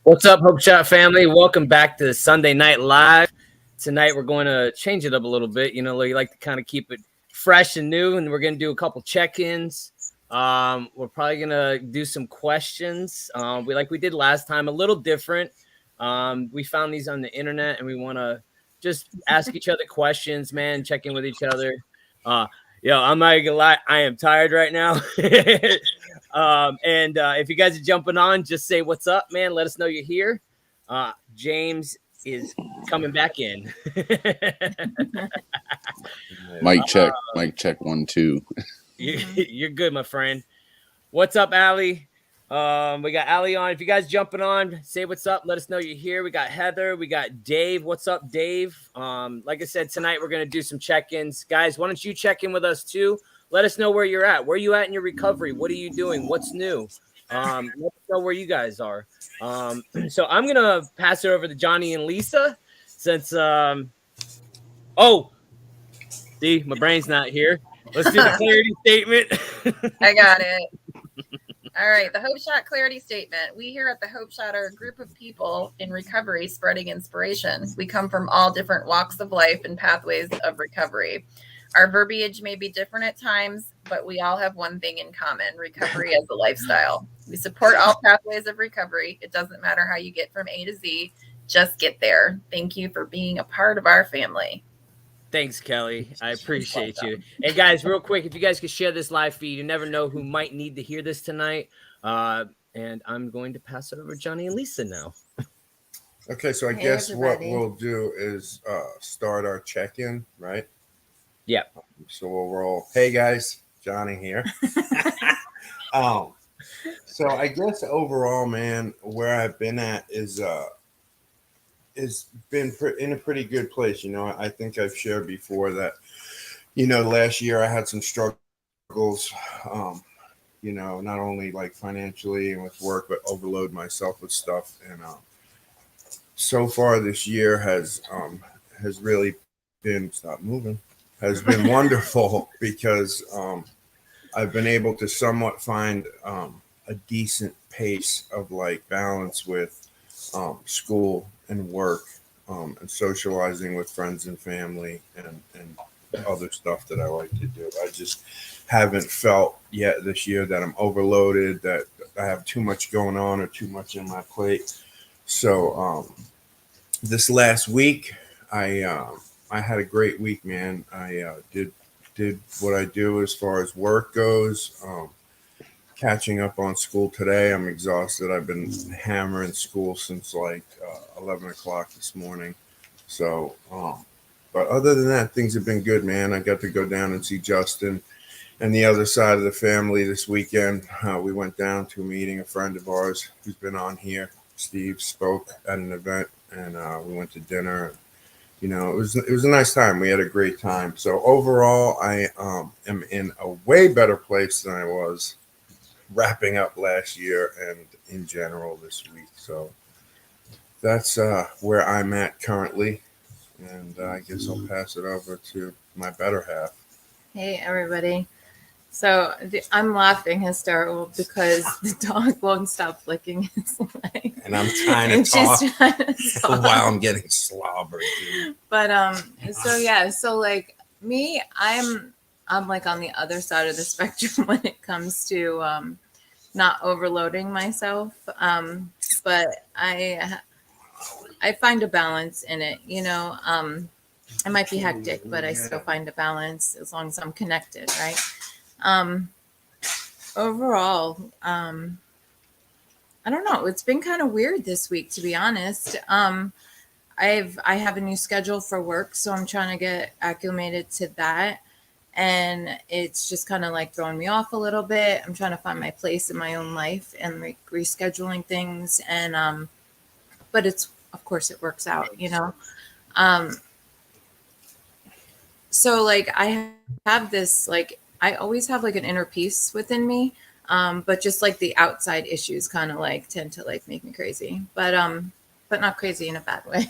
What's up, Hope Shot family? Welcome back to Sunday Night Live. Tonight we're going to change it up a little bit. You know, we like to kind of keep it fresh and new, and we're going to do a couple check-ins. We're probably going to do some questions. We did last time, a little different. We found these on the internet, and we want to just ask each other questions, man, check in with each other. I'm not gonna lie, I am tired right now. If you guys are jumping on, just say what's up, man. Let us know you're here. James is coming back in. Mic check 1 2. You're good, my friend. What's up, Allie? We got Allie on. If you guys jumping on, say what's up. Let us know you're here. We got Heather. We got Dave. What's up, Dave? Like I said, tonight we're going to do some check-ins. Guys, why don't you check in with us too? Let us know where you're at. Where are you at in your recovery? What are you doing? What's new? Let us know where you guys are. So I'm going to pass it over to Johnny and Lisa since my brain's not here. Let's do the clarity statement. I got it. All right, the Hope Shot clarity statement. We here at the Hope Shot are a group of people in recovery spreading inspiration. We come from all different walks of life and pathways of recovery. Our verbiage may be different at times, but we all have one thing in common: recovery as a lifestyle. We support all pathways of recovery. It doesn't matter how you get from A to Z, just get there. Thank you for being a part of our family. Thanks, Kelly. I appreciate you. Hey, guys, real quick, if you guys could share this live feed, you never know who might need to hear this tonight. And I'm going to pass it over to Johnny and Lisa now. Okay, so I guess everybody, what we'll do is start our check-in, right? Yeah. So we'll roll. Hey, guys, Johnny here. So I guess overall, man, where I've been at is been in a pretty good place. You know, I think I've shared before that, you know, last year I had some struggles, you know, not only like financially and with work, but overload myself with stuff. And so far this year has really been, has been wonderful because I've been able to somewhat find a decent pace of like balance with school and work, and socializing with friends and family and other stuff that I like to do. I just haven't felt yet this year that I'm overloaded, that I have too much going on or too much in my plate. So this last week, I had a great week, man. I did what I do as far as work goes. Catching up on school today. I'm exhausted. I've been hammering school since like 11 o'clock this morning. So, but other than that, things have been good, man. I got to go down and see Justin and the other side of the family this weekend. We went down to a meeting. A friend of ours who's been on here, Steve, spoke at an event, and we went to dinner. You know, it was a nice time. We had a great time. So overall, I am in a way better place than I was wrapping up last year and in general this week. So that's where I'm at currently. And I guess I'll pass it over to my better half. Hey, everybody. So I'm laughing hysterical because the dog won't stop licking his leg. And I'm trying to talk while I'm getting slobbered. Dude. But so like me, I'm like on the other side of the spectrum when it comes to not overloading myself. But I find a balance in it, you know. I might be hectic, but I still find a balance as long as I'm connected, right? Overall, I don't know. It's been kind of weird this week, to be honest. I have a new schedule for work, so I'm trying to get acclimated to that. And it's just kind of like throwing me off a little bit. I'm trying to find my place in my own life and rescheduling things. And, but of course it works out, you know? So like I have this, like, I always have like an inner peace within me. But just like the outside issues kind of like tend to like make me crazy, but not crazy in a bad way.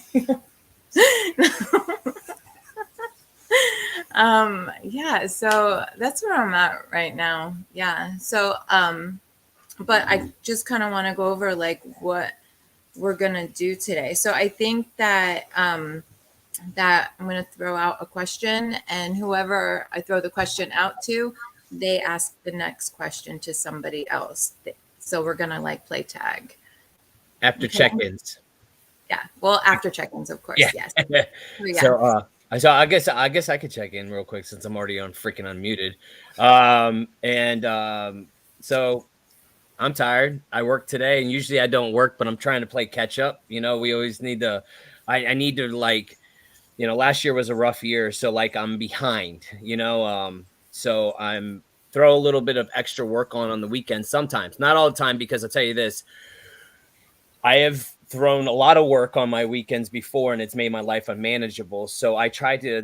Yeah, so that's where I'm at right now. Yeah. So, but I just kind of want to go over like what we're gonna do today. So I think that that I'm gonna throw out a question, and whoever I throw the question out to, they ask the next question to somebody else. So we're gonna like play tag. After Okay. check-ins. Yeah. Well, after check-ins, of course. Yeah. Yes. So I guess I could check in real quick since I'm already on freaking unmuted. So I'm tired. I worked today, and usually I don't work, but I'm trying to play catch up. You know, we always need to. I need to, like, you know, last year was a rough year, so like I'm behind. You know, so I'm throw a little bit of extra work on the weekends sometimes, not all the time, because I'll tell you this. I have thrown a lot of work on my weekends before, and it's made my life unmanageable. So I try to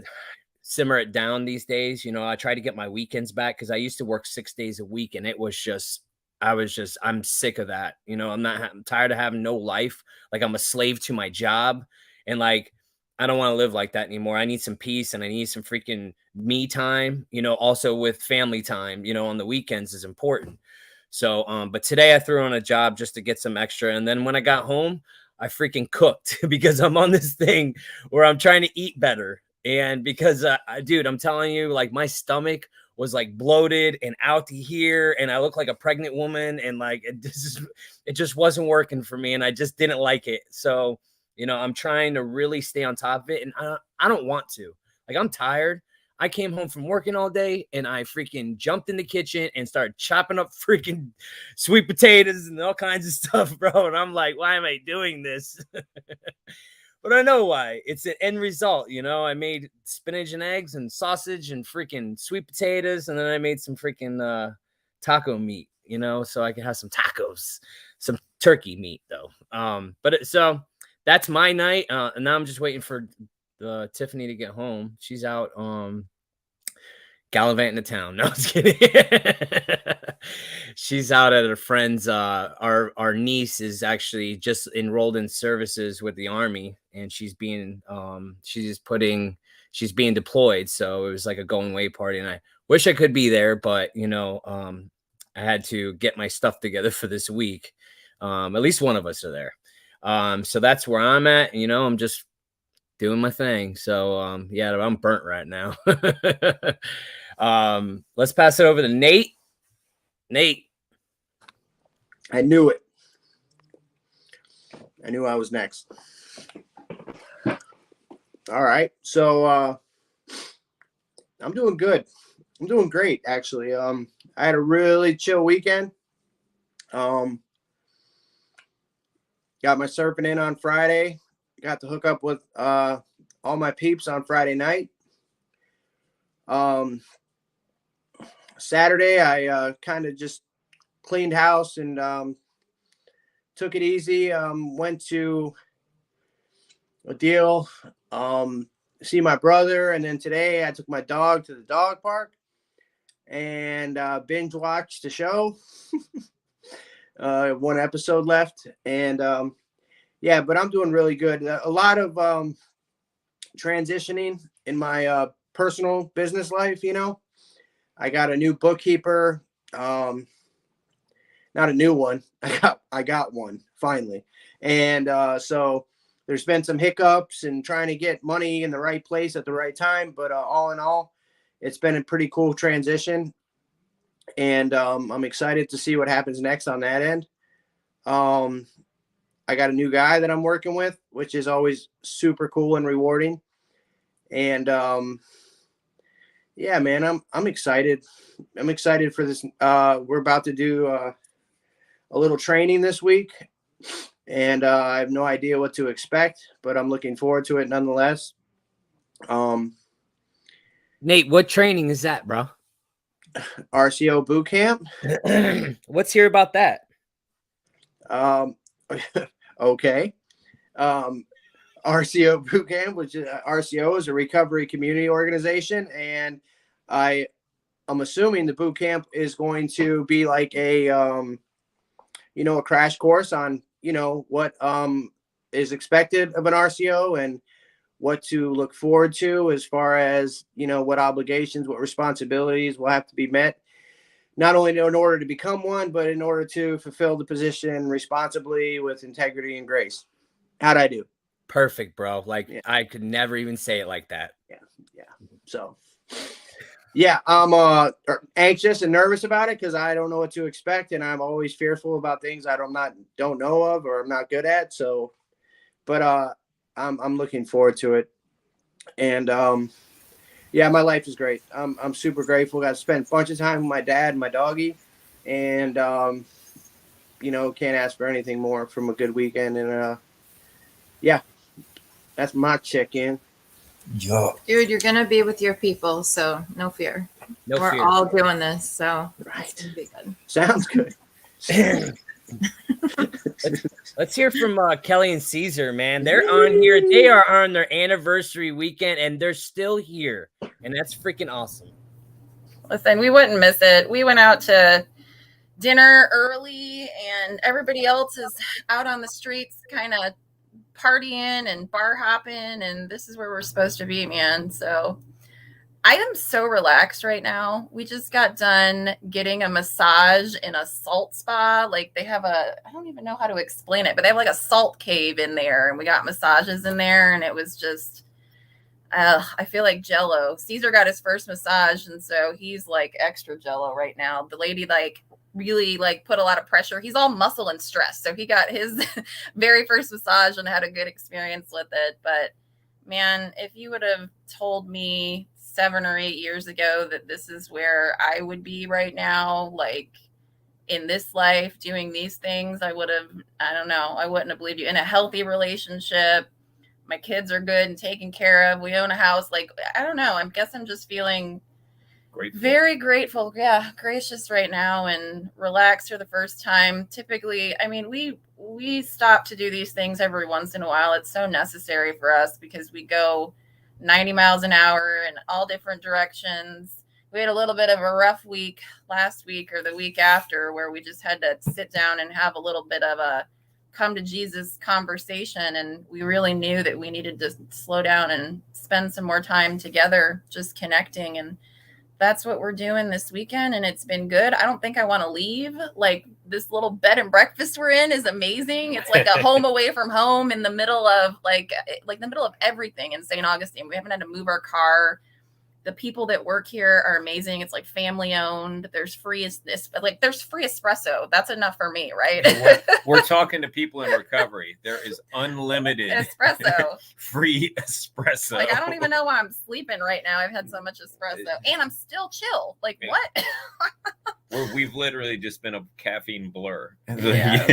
simmer it down these days. You know, I try to get my weekends back because I used to work 6 days a week, and it was just, I'm sick of that. You know, I'm tired of having no life. Like, I'm a slave to my job, and like, I don't want to live like that anymore. I need some peace, and I need some freaking me time, you know, also with family time, you know, on the weekends is important. So, but today I threw on a job just to get some extra. And then when I got home, I freaking cooked because I'm on this thing where I'm trying to eat better. And because, dude, I'm telling you, like, my stomach was like bloated and out to here, and I look like a pregnant woman, and like, it just wasn't working for me, and I just didn't like it. So, you know, I'm trying to really stay on top of it, and I don't want to. Like, I'm tired. I came home from working all day, and I freaking jumped in the kitchen and started chopping up freaking sweet potatoes and all kinds of stuff, bro. And I'm like, why am I doing this? But I know why. It's an end result. You know, I made spinach and eggs and sausage and freaking sweet potatoes. And then I made some freaking taco meat, you know, so I could have some tacos, some turkey meat though. So that's my night. And now I'm just waiting for Tiffany to get home. She's out gallivanting to town. No, I was kidding. She's out at her friend's. Our niece is actually just enrolled in services with the Army, and she's being deployed. So it was like a going away party, and I wish I could be there, but you know, I had to get my stuff together for this week. At least one of us are there. So that's where I'm at. You know, I'm just doing my thing. So yeah, I'm burnt right now. Let's pass it over to Nate. Nate. I knew it. I knew I was next. All right. So I'm doing good. I'm doing great, actually. I had a really chill weekend. Got my surfing in on Friday. Got to hook up with all my peeps on Friday night. Saturday, I kind of just cleaned house and took it easy. Went to a deal, see my brother, and then today I took my dog to the dog park and binge watched the show. One episode left, and yeah, but I'm doing really good. A lot of transitioning in my personal business life, you know. I got a new bookkeeper, not a new one. I got one finally. And so there's been some hiccups and trying to get money in the right place at the right time. But all in all, it's been a pretty cool transition. And I'm excited to see what happens next on that end. I got a new guy that I'm working with, which is always super cool and rewarding. And yeah, man, I'm excited. I'm excited for this. We're about to do a little training this week, and I have no idea what to expect, but I'm looking forward to it nonetheless. Nate, what training is that, bro? RCO boot camp. Let's hear about that. Okay. RCO boot camp, which is RCO is a recovery community organization, and I'm assuming the boot camp is going to be like a a crash course on what is expected of an RCO and what to look forward to as far as what obligations, what responsibilities will have to be met, not only in order to become one, but in order to fulfill the position responsibly with integrity and grace. How'd I do? Perfect, bro. Like Yeah. I could never even say it like that. Yeah. So, yeah, I'm anxious and nervous about it because I don't know what to expect, and I'm always fearful about things I don't know of or I'm not good at. So, but I'm looking forward to it, and yeah, my life is great. I'm super grateful. Got to spend a bunch of time with my dad and my doggy, and can't ask for anything more from a good weekend. And yeah, that's my check-in. Yeah. Dude, you're gonna be with your people, so no fear. No We're fear. all doing this, so Right. it's gonna be good. Sounds good. Let's hear from Kelly and Caesar, man. They're on here. They are on their anniversary weekend, and they're still here, and that's freaking awesome. Listen, we wouldn't miss it. We went out to dinner early, and everybody else is out on the streets kind of partying and bar hopping, and this is where we're supposed to be, man. So I am so relaxed right now. We just got done getting a massage in a salt spa. Like they have I don't even know how to explain it, but they have like a salt cave in there, and we got massages in there, and it was just, I feel like Jello. Caesar got his first massage, and so he's like extra Jello right now. The lady really put a lot of pressure. He's all muscle and stress, so he got his very first massage and had a good experience with it. But man, if you would have told me 7 or 8 years ago that this is where I would be right now, like in this life doing these things, I wouldn't have believed you. In a healthy relationship, my kids are good and taken care of, we own a house, like I don't know, I guess I'm just feeling very grateful, gracious right now, and relaxed for the first time. Typically, I mean, we stop to do these things every once in a while. It's so necessary for us because we go 90 miles an hour in all different directions. We had a little bit of a rough week last week or the week after where we just had to sit down and have a little bit of a come to Jesus conversation, and we really knew that we needed to slow down and spend some more time together just connecting, and that's what we're doing this weekend, and it's been good. I don't think I want to leave. Like this little bed and breakfast we're in is amazing. It's like a home away from home in the middle of like the middle of everything in St. Augustine. We haven't had to move our car. The people that work here are amazing. It's like family owned. There's free espresso. That's enough for me, right? We're talking to people in recovery. There is unlimited espresso. Free espresso. Like I don't even know why I'm sleeping right now. I've had so much espresso and I'm still chill. Like what? We've literally just been a caffeine blur. Yeah,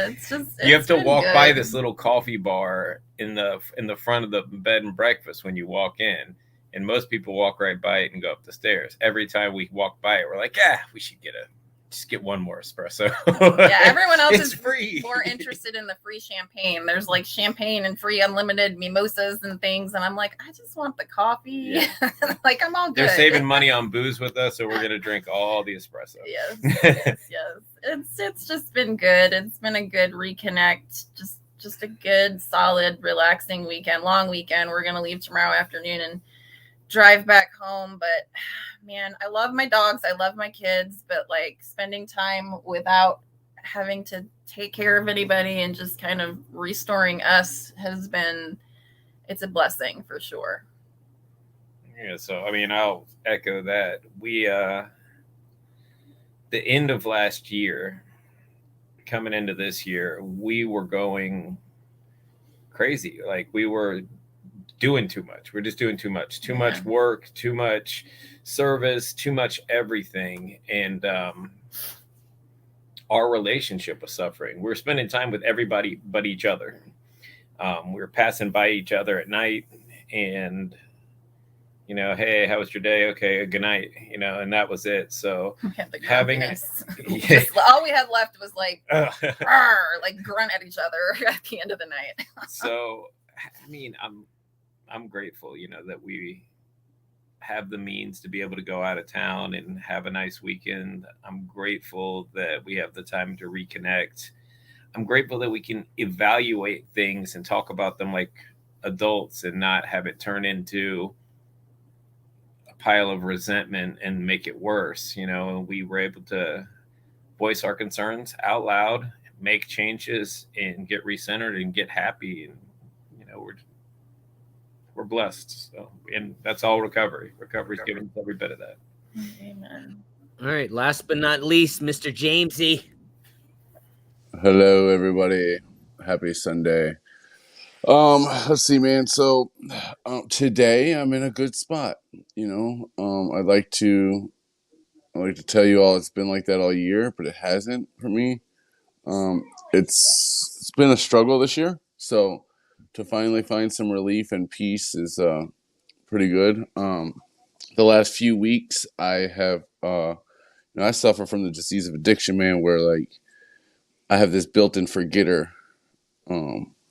it's just you have to walk by this little coffee bar in the front of the bed and breakfast when you walk in. And most people walk right by it and go up the stairs. Every time we walk by it, we're like, we should just get one more espresso. Yeah, everyone else is free. More interested in the free champagne. There's like champagne and free unlimited mimosas and things. And I'm like, I just want the coffee. Yeah. Like, I'm all good. They're saving money on booze with us, so we're going to drink all the espresso. Yes. It's just been good. It's been a good reconnect. Just a good, solid, relaxing weekend, long weekend. We're going to leave tomorrow afternoon and drive back home. But man, I love my dogs, I love my kids, but like spending time without having to take care of anybody and just kind of restoring us it's a blessing for sure. Yeah, so I mean, I'll echo that. We the end of last year coming into this year, we were going crazy. Like we were doing too much. We're just doing too much. Too much work, too much service, too much everything. And our relationship was suffering. We were spending time with everybody but each other. We were passing by each other at night and, hey, how was your day? Okay, good night, and that was it. So having all we had left was like, like grunt at each other at the end of the night. So, I mean, I'm grateful, that we have the means to be able to go out of town and have a nice weekend. I'm grateful that we have the time to reconnect. I'm grateful that we can evaluate things and talk about them like adults and not have it turn into a pile of resentment and make it worse. We were able to voice our concerns out loud, make changes and get recentered and get happy. And we're blessed. So, and that's all recovery. Recovery's giving us every bit of that. Amen. All right. Last but not least, Mr. Jamesy. Hello, everybody. Happy Sunday. Let's see, man. So today I'm in a good spot. I'd like to tell you all it's been like that all year, but it hasn't for me. It's been a struggle this year. So to finally find some relief and peace is pretty good. The last few weeks I have I suffer from the disease of addiction, man, where like I have this built-in forgetter.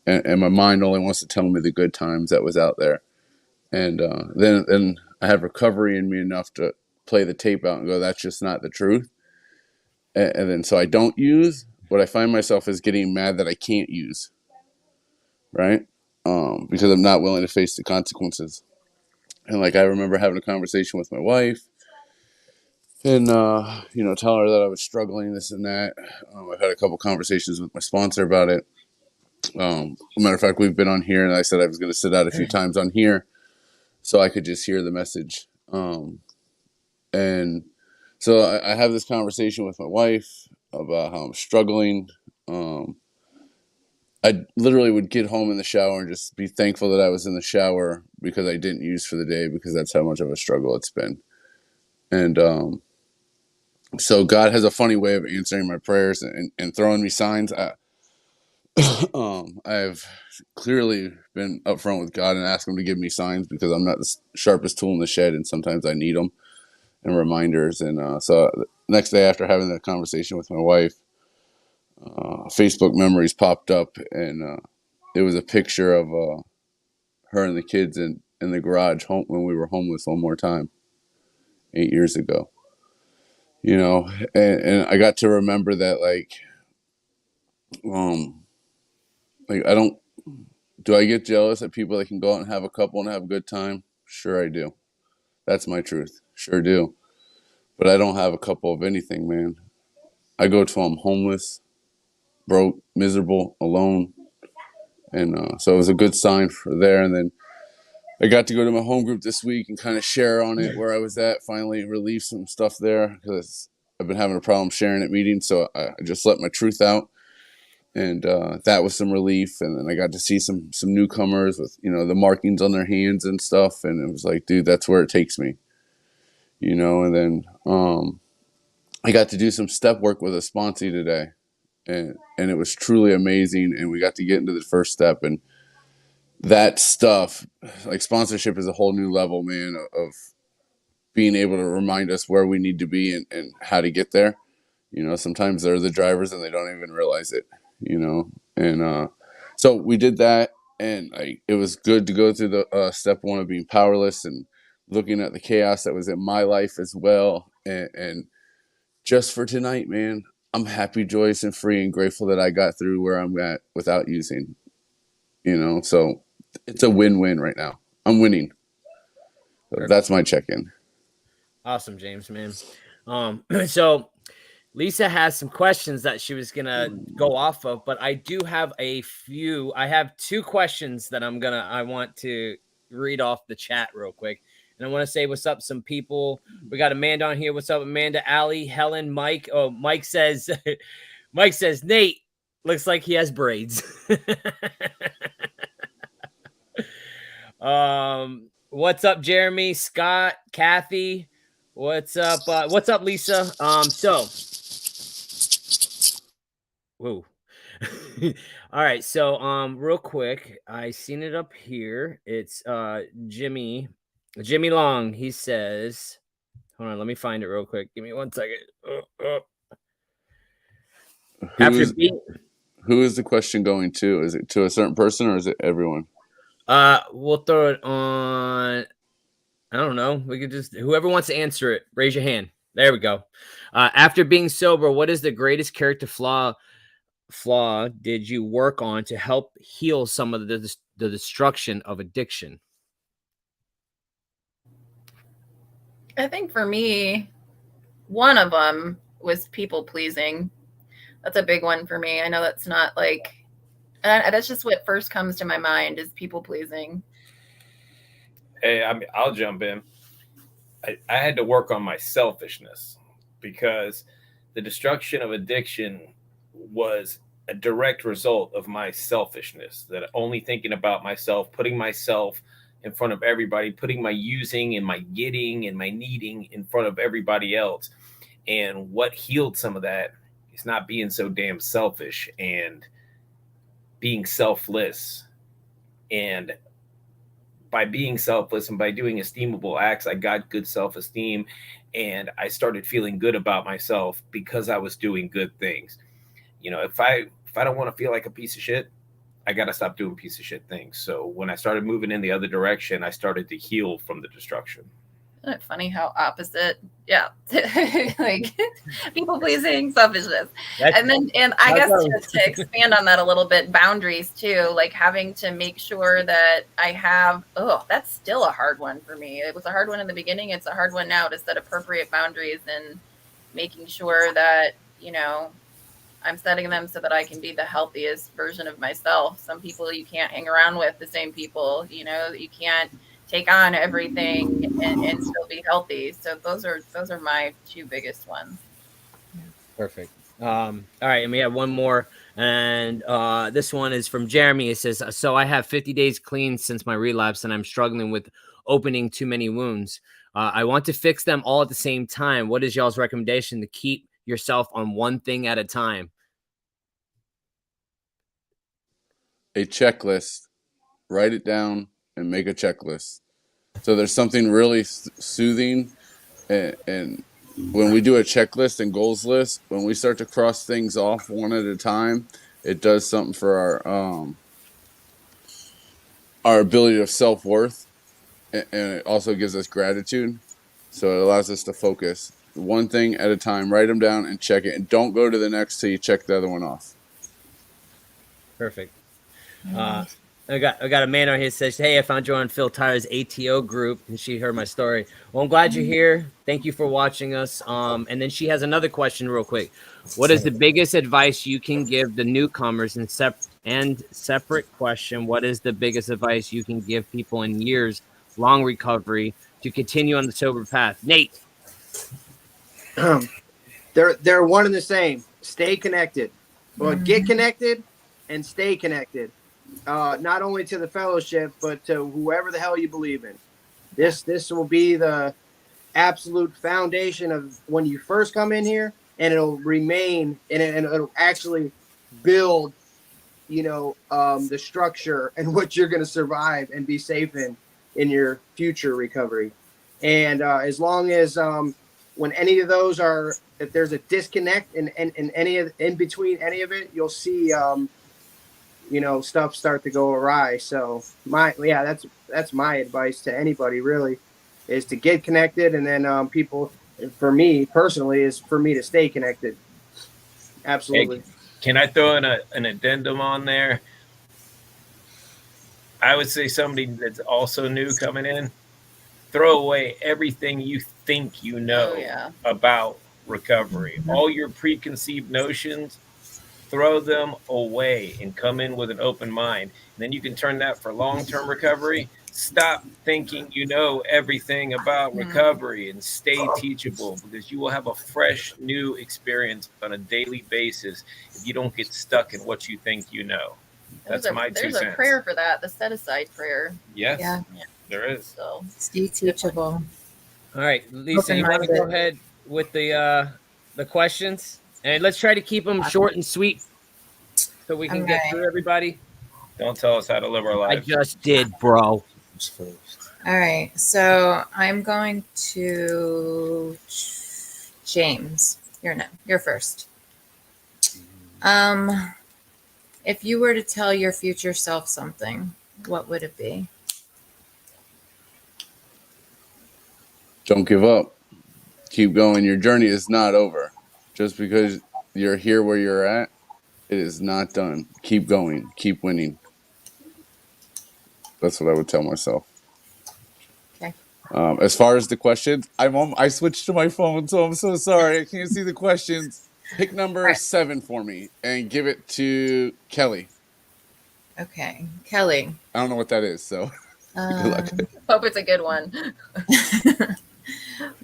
And my mind only wants to tell me the good times that was out there. And then I have recovery in me enough to play the tape out and go, that's just not the truth. And then so I don't use. What I find myself is getting mad that I can't use, right? Because I'm not willing to face the consequences. And like I remember having a conversation with my wife and, telling her that I was struggling, this and that. I've had a couple conversations with my sponsor about it. Matter of fact, we've been on here, and I said I was going to sit out a few times on here so I could just hear the message. And so I have this conversation with my wife about how I'm struggling. I literally would get home in the shower and just be thankful that I was in the shower because I didn't use for the day, because that's how much of a struggle it's been. And so God has a funny way of answering my prayers and throwing me signs. I've clearly been upfront with God and asked him to give me signs because I'm not the sharpest tool in the shed, and sometimes I need them and reminders. And so the next day after having that conversation with my wife, Facebook memories popped up, and it was a picture of her and the kids in the garage home when we were homeless one more time 8 years ago. And I got to remember that like I don't. Do I get jealous at people that can go out and have a couple and have a good time? Sure, I do. That's my truth. Sure do. But I don't have a couple of anything, man. I go till I'm homeless, broke, miserable, alone. And so it was a good sign for there. And then I got to go to my home group this week and kind of share on it where I was at, finally relieve some stuff there because I've been having a problem sharing at meetings. So I just let my truth out. And that was some relief. And then I got to see some newcomers with, the markings on their hands and stuff. And it was like, dude, that's where it takes me, And then I got to do some step work with a sponsee today. And it was truly amazing. And we got to get into the first step. And that stuff, like sponsorship is a whole new level, man, of being able to remind us where we need to be and how to get there. Sometimes they're the drivers and they don't even realize it. And so we did that, and it was good to go through the step one of being powerless and looking at the chaos that was in my life as well. And just for tonight, man, I'm happy, joyous, and free and grateful that I got through where I'm at without using, so it's a win-win right now. I'm winning. So that's my check-in. Awesome, James, man. So Lisa has some questions that she was gonna go off of, but I do have a few. I have two questions that I want to read off the chat real quick. And I want to say what's up, some people. We got Amanda on here. What's up, Amanda, Allie, Helen, Mike. Oh, Mike says, Nate looks like he has braids. What's up, Jeremy, Scott, Kathy? What's up? What's up, Lisa? Whoa. All right. So, real quick, I seen it up here. It's Jimmy Long. He says, hold on, let me find it real quick. Give me 1 second. Who is the question going to? Is it to a certain person or is it everyone? We'll throw it on. I don't know. We could just, whoever wants to answer it, raise your hand. There we go. After being sober, what is the greatest character flaw did you work on to help heal some of the destruction of addiction? I think for me, one of them was people pleasing. That's a big one for me. I know that's not like, and that's just what first comes to my mind is people pleasing. Hey, I mean, I'll jump in. I had to work on my selfishness because the destruction of addiction was a direct result of my selfishness, that only thinking about myself, putting myself in front of everybody, putting my using and my getting and my needing in front of everybody else. And what healed some of that is not being so damn selfish and being selfless. And by being selfless and by doing esteemable acts, I got good self-esteem, and I started feeling good about myself because I was doing good things. You know, if I don't want to feel like a piece of shit, I got to stop doing piece of shit things. So when I started moving in the other direction, I started to heal from the destruction. Isn't it funny how opposite? Yeah, like people pleasing, selfishness, and I guess to expand on that a little bit, boundaries too, like having to make sure that I have. Oh, that's still a hard one for me. It was a hard one in the beginning. It's a hard one now to set appropriate boundaries and making sure that, you know, I'm setting them so that I can be the healthiest version of myself. Some people you can't hang around with the same people, you know, you can't take on everything and still be healthy. So those are my two biggest ones. Perfect. All right, and we have one more, and this one is from Jeremy. It says, so I have 50 days clean since my relapse, and I'm struggling with opening too many wounds. I want to fix them all at the same time. What is y'all's recommendation to keep yourself on one thing at a time? A checklist. Write it down and make a checklist. So there's something really soothing, and when we do a checklist and goals list, when we start to cross things off one at a time, it does something for our ability of self-worth, and it also gives us gratitude. So it allows us to focus one thing at a time, write them down and check it, and don't go to the next till you check the other one off. Perfect. I got a man on here that says, hey, I found you on Phil Tyler's ATO group, and she heard my story. Well, I'm glad you're here. Thank you for watching us. And then she has another question real quick. What is the biggest advice you can give the newcomers? And separate question, what is the biggest advice you can give people in years long recovery to continue on the sober path? Nate. They're one and the same. Stay connected. Well, get connected and stay connected. Not only to the fellowship, but to whoever the hell you believe in. This will be the absolute foundation of when you first come in here, and it'll remain, and it'll actually build, you know, the structure and what you're going to survive and be safe in your future recovery. And as long as when any of those are, if there's a disconnect in any of in between any of it, you'll see you know, stuff start to go awry. So that's my advice to anybody really, is to get connected, and then people, for me personally, is for me to stay connected. Absolutely. Hey, can I throw in an addendum on there? I would say somebody that's also new coming in, throw away everything you think you know about recovery. All your preconceived notions, throw them away and come in with an open mind. And then you can turn that for long-term recovery. Stop thinking you know everything about recovery and stay teachable, because you will have a fresh new experience on a daily basis if you don't get stuck in what you think you know. That's my 2 cents. There's a prayer for that, the set-aside prayer. Yes, there is. So stay teachable. All right, Lisa, you want to go ahead with the questions? And let's try to keep them short and sweet so we can get through everybody. Don't tell us how to live our lives. I just did, bro. All right. So I'm going to James. You're first. If you were to tell your future self something, what would it be? Don't give up. Keep going. Your journey is not over. Just because you're here where you're at, it is not done. Keep going. Keep winning. That's what I would tell myself. Okay. As far as the questions, I switched to my phone, so I'm so sorry. I can't see the questions. Pick number All right. 7 for me and give it to Kelly. Okay, Kelly. I don't know what that is, so good luck. Hope it's a good one.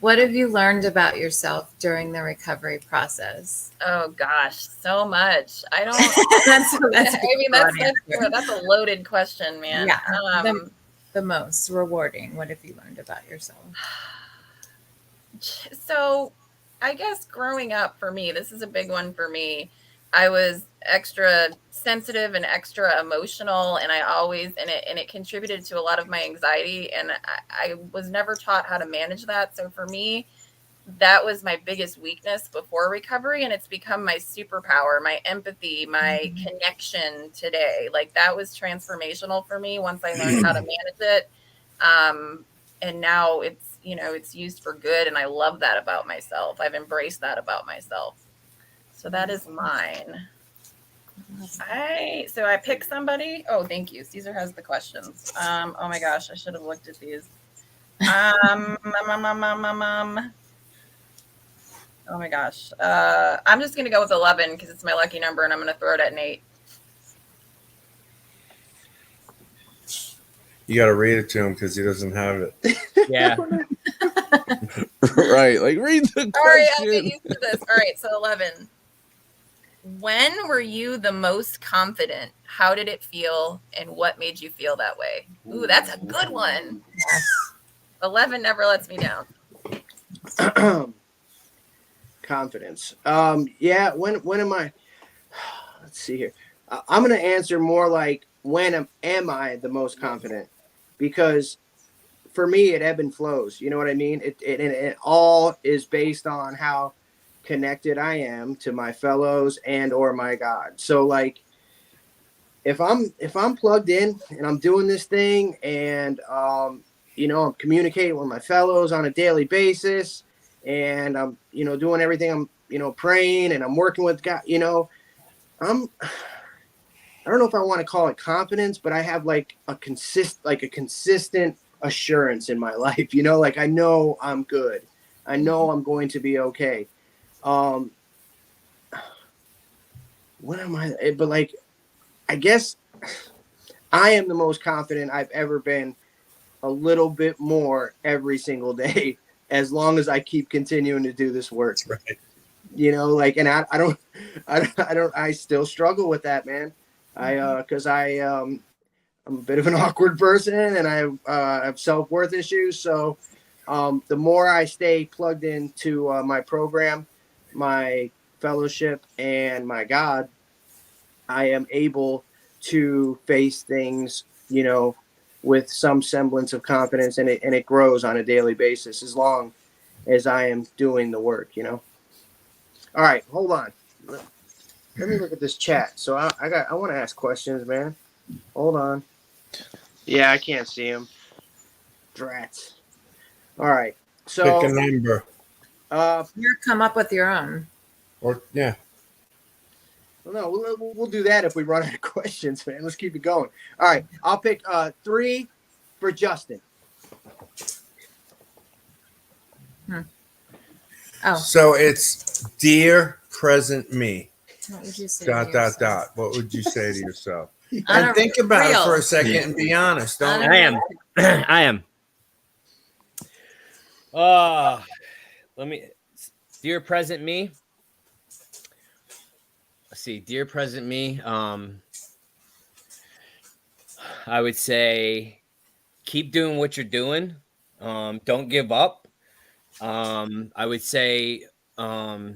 What have you learned about yourself during the recovery process? Oh gosh, so much. I don't. that's I mean, that's a loaded question, man. Yeah, the most rewarding. What have you learned about yourself? So, I guess growing up for me, this is a big one for me. I was extra sensitive and extra emotional, and it contributed to a lot of my anxiety, and I was never taught how to manage that. So for me, that was my biggest weakness before recovery, and it's become my superpower, my empathy, my connection today. Like that was transformational for me once I learned how to manage it. And now it's used for good, and I love that about myself. I've embraced that about myself. So that is mine. So I pick somebody. Oh, thank you. Caesar has the questions. Oh my gosh, I should have looked at these. Oh my gosh. I'm just gonna go with 11 because it's my lucky number, and I'm gonna throw it at Nate. You got to read it to him because he doesn't have it. Yeah. Right. Like, read the question. All right, I'll get used to this. All right, so 11. When were you the most confident? How did it feel? And what made you feel that way? Ooh, that's a good one. Yes. 11 never lets me down. Confidence. Yeah. When am I? Let's see here. I'm gonna answer more like when am I the most confident? Because for me, it ebb and flows. You know what I mean? It all is based on how connected I am to my fellows and or my God. So like, if I'm plugged in and I'm doing this thing and I'm communicating with my fellows on a daily basis, and I'm doing everything, I'm praying and I'm working with God, I don't know if I want to call it confidence, but I have like a consistent assurance in my life, like I know I'm good. I know I'm going to be okay. When am I? But like, I guess I am the most confident I've ever been, a little bit more every single day, as long as I keep continuing to do this work. Right. And I still struggle with that, man. Because I'm a bit of an awkward person, and I have self-worth issues. So the more I stay plugged into my program, my fellowship, and my God, I am able to face things, with some semblance of confidence, and it grows on a daily basis as long as I am doing the work, All right, hold on. Let me look at this chat. So I want to ask questions, man. Hold on. Yeah, I can't see him. Drats. All right. So Pick a number. You come up with your own. Or yeah. Well, no, we'll do that if we run out of questions, man. Let's keep it going. All right, I'll pick 3 for Justin. Oh, So it's dear present me. what would you say? Dot. What would you say to yourself? On And a think about real- it for a second and be honest. Don't I am. I am. Let me, dear present me. Let's see, dear present me. I would say keep doing what you're doing. Don't give up. I would say, I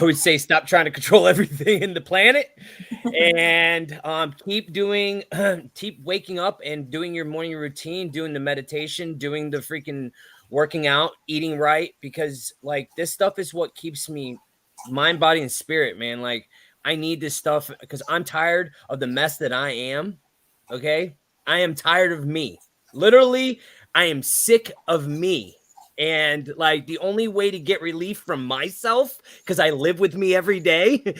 would say stop trying to control everything in the planet, and keep waking up and doing your morning routine, doing the meditation, doing the freaking working out, eating right, because like this stuff is what keeps me mind, body, and spirit, man. Like I need this stuff because I'm tired of the mess that I am. Okay. I am tired of me. Literally, I am sick of me. And like the only way to get relief from myself, because I live with me every day,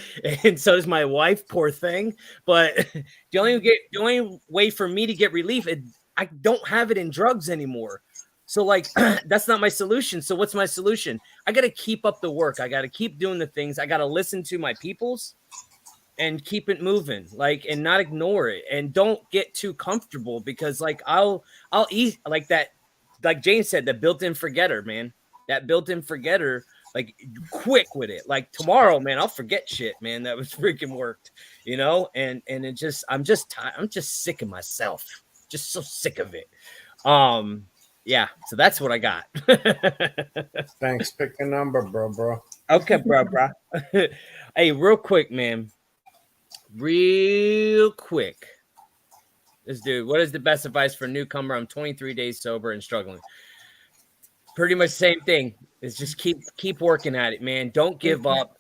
and so does my wife, poor thing. But the only way for me to get relief, I don't have it in drugs anymore. So like that's not my solution. So what's my solution? I got to keep up the work. I got to keep doing the things. I got to listen to my peoples and keep it moving, like, and not ignore it, and don't get too comfortable, because like I'll eat like that, like James said, the built-in forgetter, man. That built-in forgetter, like quick with it. Like tomorrow, man, I'll forget shit, man. That was freaking worked, and it just I'm just sick of myself. Just so sick of it. Yeah, so that's what I got. Thanks. Pick a number, bro. Okay, bro. Hey, real quick, man. Real quick. This dude, what is the best advice for a newcomer? I'm 23 days sober and struggling. Pretty much the same thing. Is just keep working at it, man. Don't give up.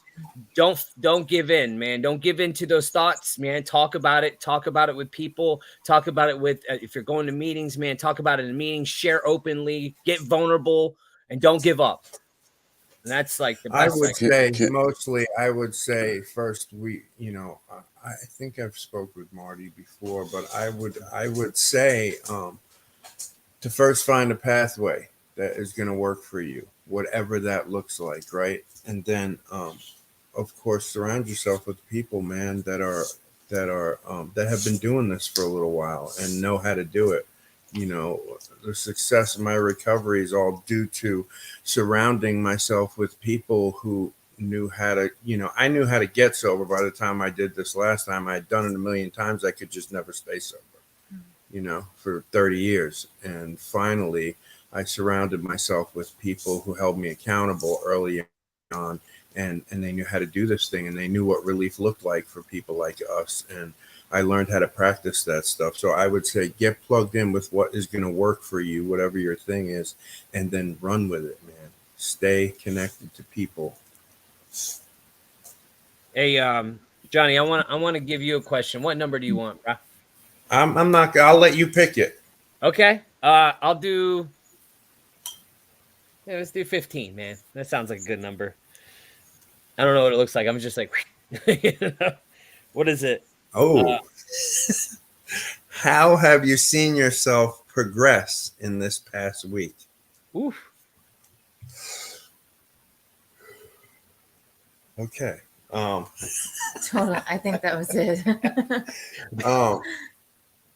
Don't give in, man. Don't give in to those thoughts, man. Talk about it. Talk about it with people. Talk about it with if you're going to meetings, man. Talk about it in meetings. Share openly. Get vulnerable, and don't give up. And that's like the I best. would say mostly. I would say first I think I've spoke with Marty before, but I would say to first find a pathway that is going to work for you, whatever that looks like, right? And then of course surround yourself with people, man, that have been doing this for a little while and know how to do it. The success of my recovery is all due to surrounding myself with people who knew how to, I knew how to get sober by the time I did this last time. I had done it a million times. I could just never stay sober, for 30 years. And finally, I surrounded myself with people who held me accountable early on, and they knew how to do this thing, and they knew what relief looked like for people like us. And I learned how to practice that stuff. So I would say get plugged in with what is going to work for you, whatever your thing is, and then run with it, man. Stay connected to people. Hey, Johnny, I want to give you a question. What number do you want, bro? I'm not. I'll let you pick it. Okay. I'll do. Yeah, let's do 15, man. That sounds like a good number. I don't know what it looks like. I'm just like, what is it? Oh, how have you seen yourself progress in this past week? Oof. Okay. Totally. I think that was it.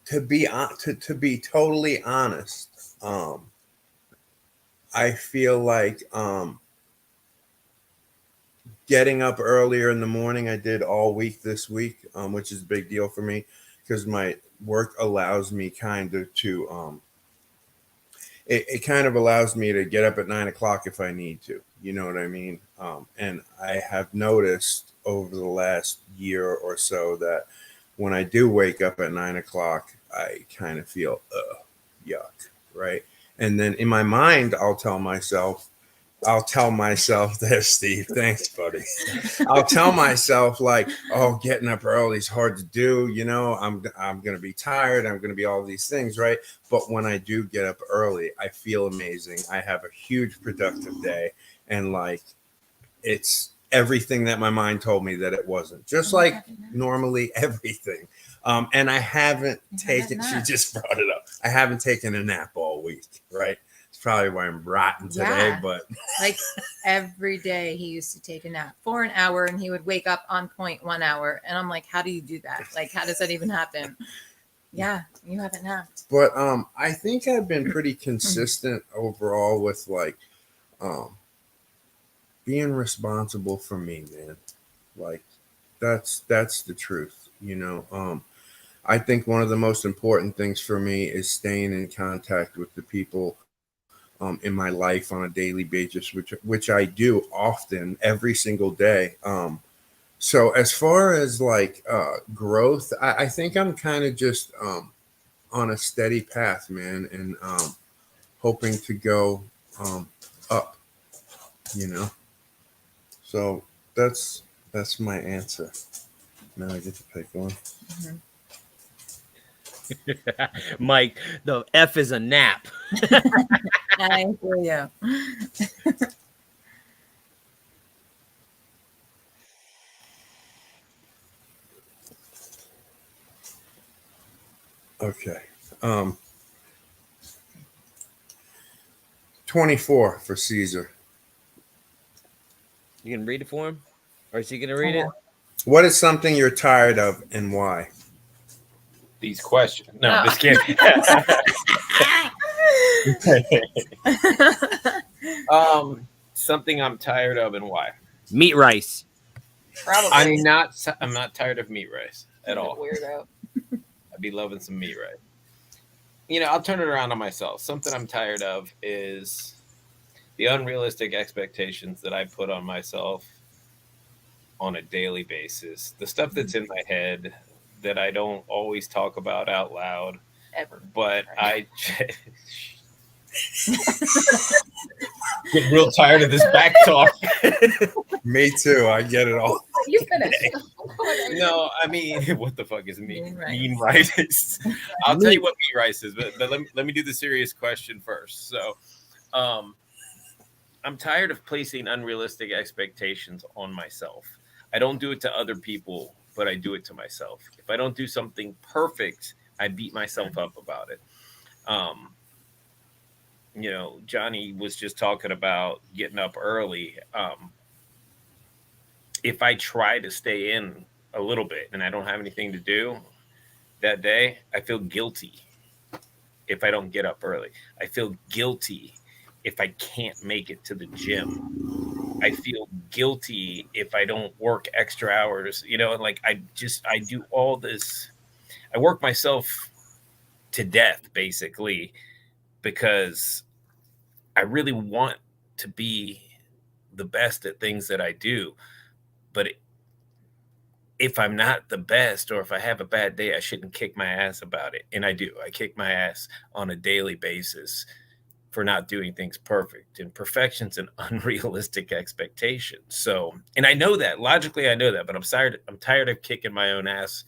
To be totally honest, I feel like getting up earlier in the morning. I did all week this week, which is a big deal for me because my work allows me kind of to it kind of allows me to get up at 9 o'clock if I need to. You know what I mean? And I have noticed over the last year or so that when I do wake up at 9 o'clock, I kind of feel yuck, right? And then in my mind, I'll tell myself there, Steve. Thanks, buddy. I'll tell myself like, oh, getting up early is hard to do. I'm going to be tired. I'm going to be all these things, right? But when I do get up early, I feel amazing. I have a huge productive day, and like, it's everything that my mind told me that it wasn't. Just like normally everything. And I haven't taken. She just brought it up. I haven't taken a nap all week, right? Probably why I'm rotten today, but like every day he used to take a nap for an hour, and he would wake up on point 1 hour, and I'm like, how do you do that? Like, how does that even happen? Yeah, you haven't napped. But I think I've been pretty consistent overall with like being responsible for me, man. Like that's the truth, I think one of the most important things for me is staying in contact with the people in my life on a daily basis, which I do often every single day. So as far as like growth, I think I'm kind of just on a steady path, man, and hoping to go up, So that's my answer. Now I get to pick one. Mm-hmm. Mike, the F is a nap. I hear you. Okay. 24 for Caesar. You can read it for him, or is he gonna read it? What is something you're tired of and why? These questions. No, Oh. just kidding. Something I'm tired of and why? Meat rice. Probably. I'm not tired of meat rice at all. Weirdo. I'd be loving some meat rice. You know, I'll turn it around on myself. Something I'm tired of is the unrealistic expectations that I put on myself on a daily basis. The stuff that's in my head that I don't always talk about out loud. Ever. But I get real tired of this back talk. Me too. I get it all. You finished. No, I mean, what the fuck is mean Mean rice? I'll tell you what meat rice is, but let me do the serious question first. So, I'm tired of placing unrealistic expectations on myself. I don't do it to other people, but I do it to myself. If I don't do something perfect, I beat myself up about it. You know, Johnny was just talking about getting up early. If I try to stay in a little bit and I don't have anything to do that day, I feel guilty if I don't get up early. I feel guilty if I can't make it to the gym. I feel guilty if I don't work extra hours, you know, and like I do all this. I work myself to death basically because I really want to be the best at things that I do. But if I'm not the best or if I have a bad day, I shouldn't kick my ass about it. And I do. I kick my ass on a daily basis for not doing things perfect. And perfection's an unrealistic expectation. So, and I know that. Logically, I know that. But I'm tired of kicking my own ass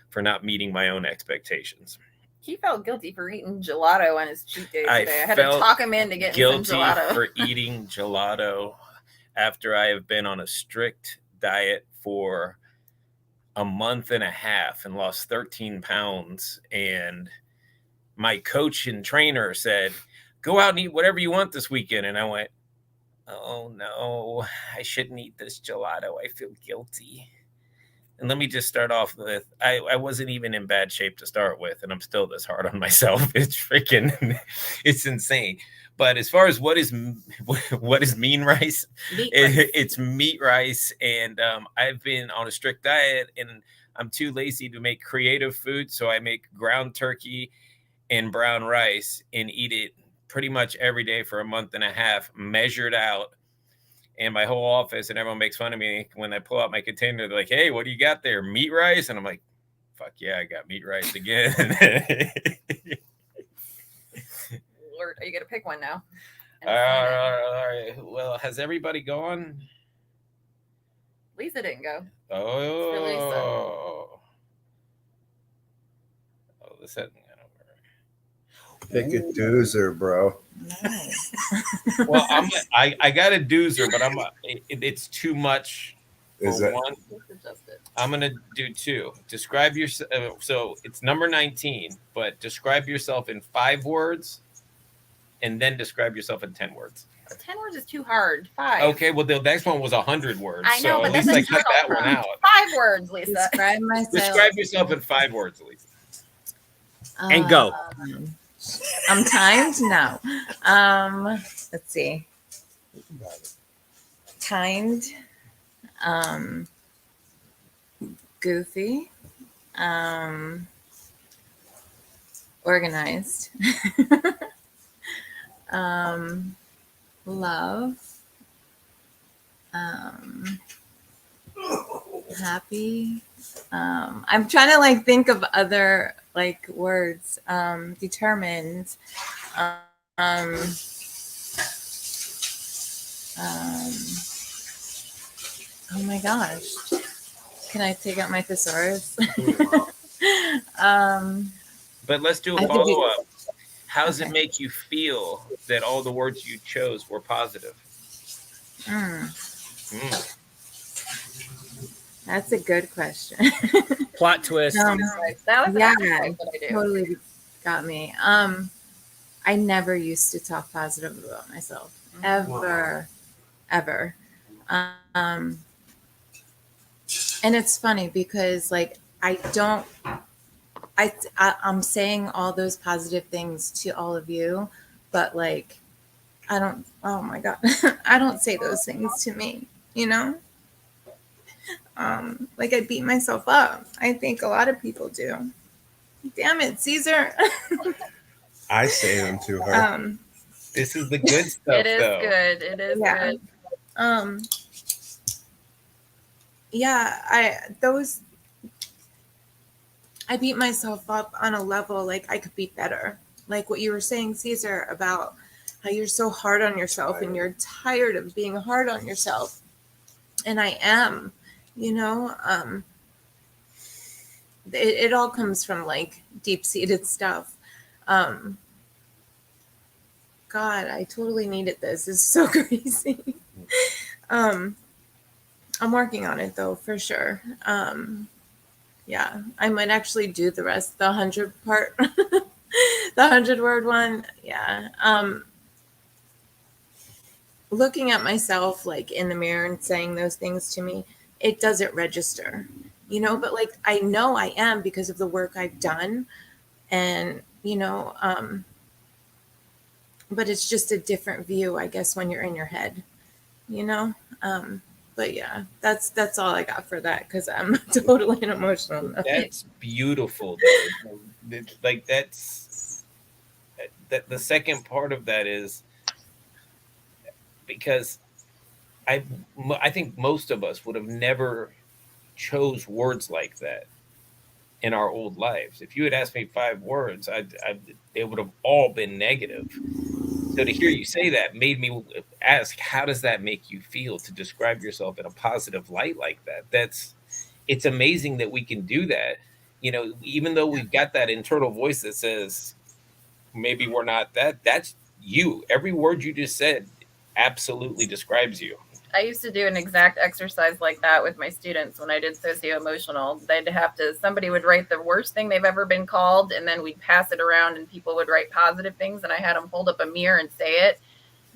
for not meeting my own expectations. He felt guilty for eating gelato on his cheat day today. I had to talk him in to get guilty some gelato. for eating gelato after I have been on a strict diet for a month and a half and lost 13 pounds. And my coach and trainer said, go out and eat whatever you want this weekend. And I went, oh no, I shouldn't eat this gelato. I feel guilty. And let me just start off with, I wasn't even in bad shape to start with, and I'm still this hard on myself. It's freaking, it's insane. But as far as what is mean rice, it's meat rice. And I've been on a strict diet, and I'm too lazy to make creative food. So I make ground turkey and brown rice and eat it pretty much every day for a month and a half, measured out. And my whole office and everyone makes fun of me when I pull out my container. They're like, hey, what do you got there? Meat rice? And I'm like, fuck yeah, I got meat rice again. Lord, are you going to pick one now? All right. Well, has everybody gone? Lisa didn't go. Oh, this hasn't gonna work. Pick a doozer, bro. Nice. Well, I got a doozer, but it's too much. Is that one? I'm gonna do two. Describe yourself. So it's number 19, but describe yourself in 5 words, and then describe yourself in 10 words. 10 words is too hard. 5. Okay. Well, the next one was 100 words. I know, so but at least that's I cut that one out. 5 words, Lisa. Describe myself. Describe yourself in 5 words, Lisa. And go. I'm timed now. Let's see. Kind. Goofy. Organized. Love. Happy. I'm trying to like think of other like words. Determined. Oh my gosh. Can I take out my thesaurus? But let's do a follow-up. How does it make you feel that all the words you chose were positive? That's a good question. Plot twist. That was yeah, what I do. totally got me. I never used to talk positive about myself, ever, ever. Um, and it's funny because like I'm saying all those positive things to all of you, but like I don't. Oh my god, I don't say those things to me. You know, like I beat myself up. I think a lot of people do. Damn it, Caesar. I say them to her. This is the good stuff, It is though. good. It is Yeah. good. Yeah, I beat myself up on a level like I could be better. Like what you were saying, Caesar, about how you're so hard on yourself and you're tired of being hard on yourself. And I am, you know, it all comes from like deep-seated stuff. God, I totally needed this. It's so crazy. I'm working on it though, for sure. Yeah, I might actually do the rest, the 100 part, the 100-word one. Yeah. Looking at myself like in the mirror and saying those things to me, it doesn't register, you know, but like I know I am because of the work I've done. And, you know, but it's just a different view, I guess, when you're in your head, you know? But yeah, that's all I got for that because I'm totally an emotional nut. That's beautiful, though. Like that's that. The second part of that is because I think most of us would have never chose words like that in our old lives. If you had asked me 5 words, they would have all been negative. So to hear you say that made me ask, how does that make you feel to describe yourself in a positive light like that? It's amazing that we can do that. You know, even though we've got that internal voice that says maybe we're not that, that's you. Every word you just said absolutely describes you. I used to do an exact exercise like that with my students when I did socio-emotional. Somebody would write the worst thing they've ever been called, and then we'd pass it around and people would write positive things, and I had them hold up a mirror and say it.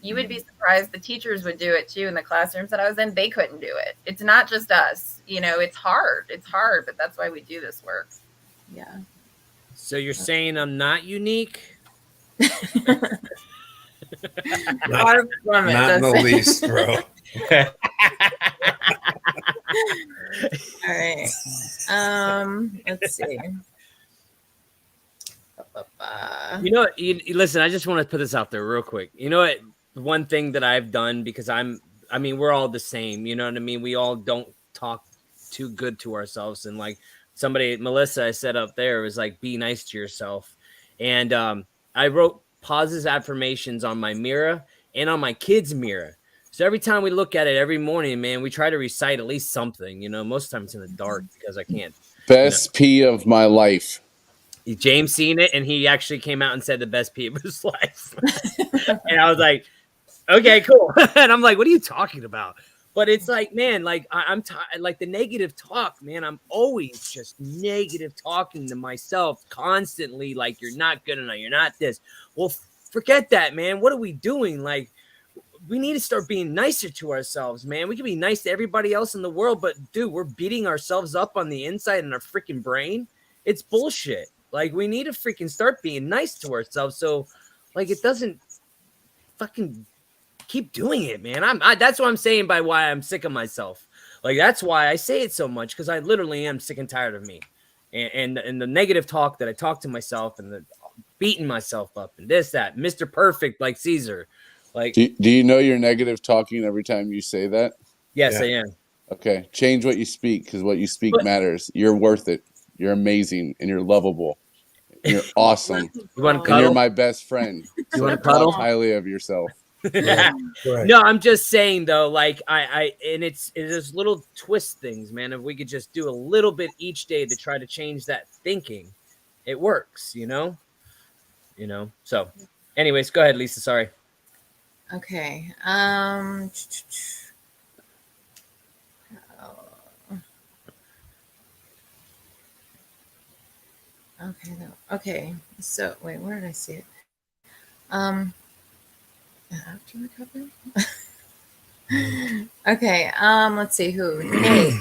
You would be surprised. The teachers would do it too in the classrooms that I was in. They couldn't do it. It's not just us. You know, it's hard, but that's why we do this work. Yeah. So you're saying I'm not unique? Far from it, Not in the that's it. least, bro. All right. Let's see. You know what? Listen, I just want to put this out there real quick. You know what? One thing that I've done, because I mean, we're all the same. You know what I mean? We all don't talk too good to ourselves. And like Melissa, I said up there, was like, be nice to yourself. And I wrote positive affirmations on my mirror and on my kids' mirror. So every time we look at it every morning, man, we try to recite at least something. You know, most of the time it's in the dark because I can't. Best pee of my life. James seen it, and he actually came out and said the best pee of his life. And I was like, okay, cool. And I'm like, what are you talking about? But it's like, man, like I'm tired. Like the negative talk, man. I'm always just negative talking to myself constantly. Like, you're not good enough. You're not this. Well, forget that, man. What are we doing? Like, we need to start being nicer to ourselves, man. We can be nice to everybody else in the world, but dude, we're beating ourselves up on the inside in our freaking brain. It's bullshit. Like, we need to freaking start being nice to ourselves. So like, it doesn't fucking keep doing it, man. That's what I'm saying by why I'm sick of myself. Like, that's why I say it so much, because I literally am sick and tired of me. And the negative talk that I talk to myself, and the beating myself up and this, that, Mr. Perfect, like Caesar. Like, Do you know you're negative talking every time you say that? yes, Yeah. I am. Okay, change what you speak, because what you speak matters. You're worth it. You're amazing, and you're lovable. And you're awesome. You want to And cuddle? you're my best friend. So wanna talk cuddle? highly of yourself. Right. No, I'm just saying though, like and it's little twist things, man. If we could just do a little bit each day to try to change that thinking, it works, you know. So anyways, go ahead, Lisa. Sorry. Okay. Okay. Okay. So wait, where did I see it? After recovery. Okay. Let's see who. Nate.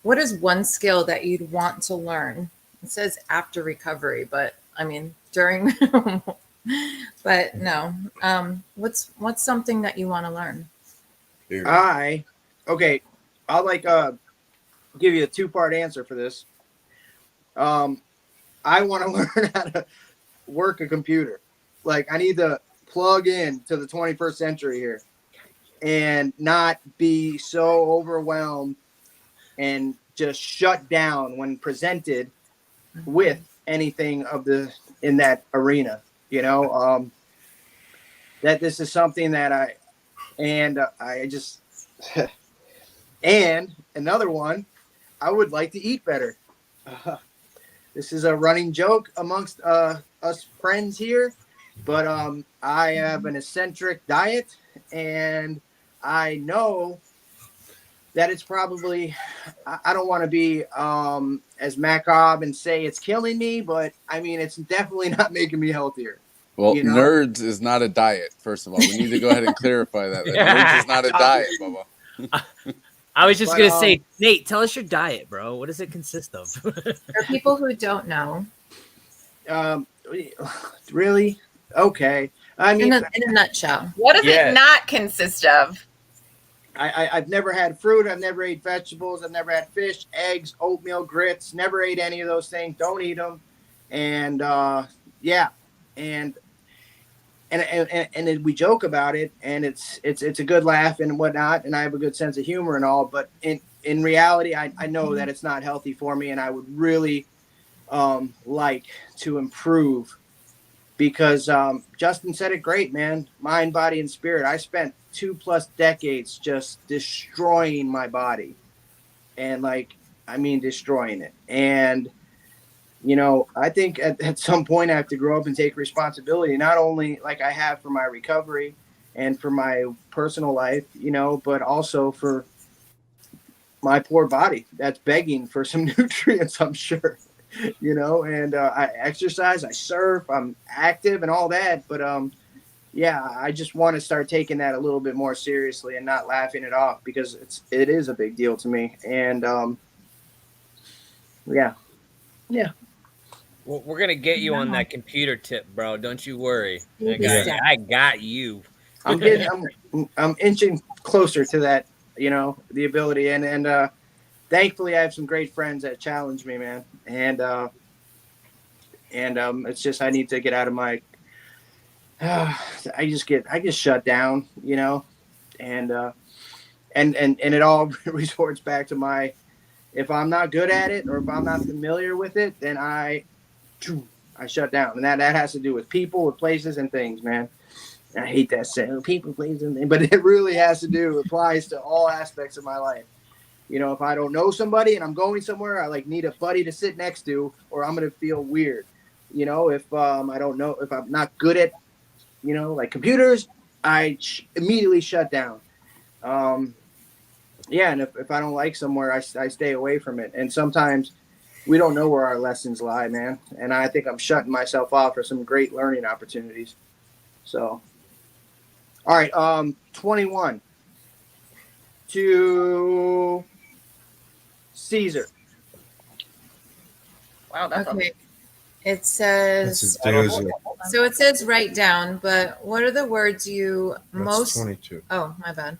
What is one skill that you'd want to learn? It says after recovery, but I mean during. But no. What's something that you want to learn? I'll give you a 2-part answer for this. I want to learn how to work a computer. Like I need to plug in to the 21st century here and not be so overwhelmed and just shut down when presented with anything in that arena, that this is something that I just, and another one, I would like to eat better. This is a running joke amongst us friends here, but I have an eccentric diet, and I know that it's probably, I don't want to be as macabre and say it's killing me, but I mean, it's definitely not making me healthier. Well, nerds is not a diet, first of all. We need to go ahead and clarify that. Nerds is not a diet, Bubba. I was just going to say, Nate, tell us your diet, bro. What does it consist of? For people who don't know. Really? Okay. I mean, in a nutshell. What does it not consist of? I've never had fruit. I've never ate vegetables. I've never had fish, eggs, oatmeal, grits. Never ate any of those things. Don't eat them. And yeah, and we joke about it, and it's a good laugh and whatnot. And I have a good sense of humor and all. But in reality, I know that it's not healthy for me, and I would really like to improve. Because Justin said it great, man. Mind, body, and spirit. I spent 2+ decades just destroying my body. And destroying it. And, I think at some point I have to grow up and take responsibility, not only like I have for my recovery and for my personal life, but also for my poor body that's begging for some nutrients, I'm sure. And I exercise, I surf, I'm active and all that. But I just want to start taking that a little bit more seriously and not laughing it off, because it is a big deal to me. And yeah. Well, we're gonna get you on that computer tip, bro. Don't you worry. I got you. I'm inching closer to that, the ability, and thankfully I have some great friends that challenge me, man. And it's just I need to get out of my. I just get shut down, and it all resorts back to if I'm not good at it or if I'm not familiar with it, then I shut down, and that has to do with people, with places, and things, man. I hate that saying, people, places, and things, but it really applies to all aspects of my life. If I don't know somebody and I'm going somewhere, I need a buddy to sit next to, or I'm gonna feel weird. If I don't know, if I'm not good at, computers, I immediately shut down. And if I don't like somewhere, I stay away from it. And sometimes we don't know where our lessons lie, man. And I think I'm shutting myself off for some great learning opportunities. So, all right, 21 to Caesar. Wow, that's okay. It says so. It says write down, but what are the words you most? 22. Oh, my bad.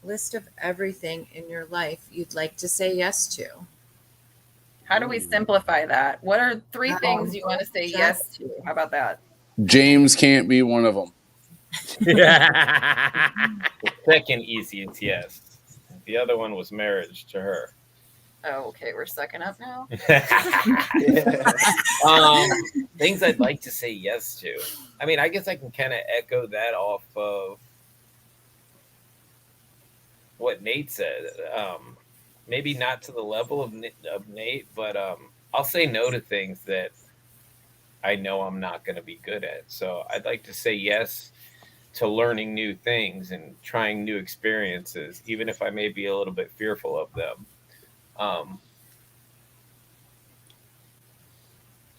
List of everything in your life you'd like to say yes to. How do we simplify that? What are 3 things you want to say yes to? How about that? James can't be one of them. The second easiest, yes. The other one was marriage to her. Oh, okay. We're sucking up now. Things I'd like to say yes to. I mean, I guess I can kind of echo that off of what Nate said. Maybe not to the level of Nate, but I'll say no to things that I know I'm not going to be good at. So I'd like to say yes to learning new things and trying new experiences, even if I may be a little bit fearful of them.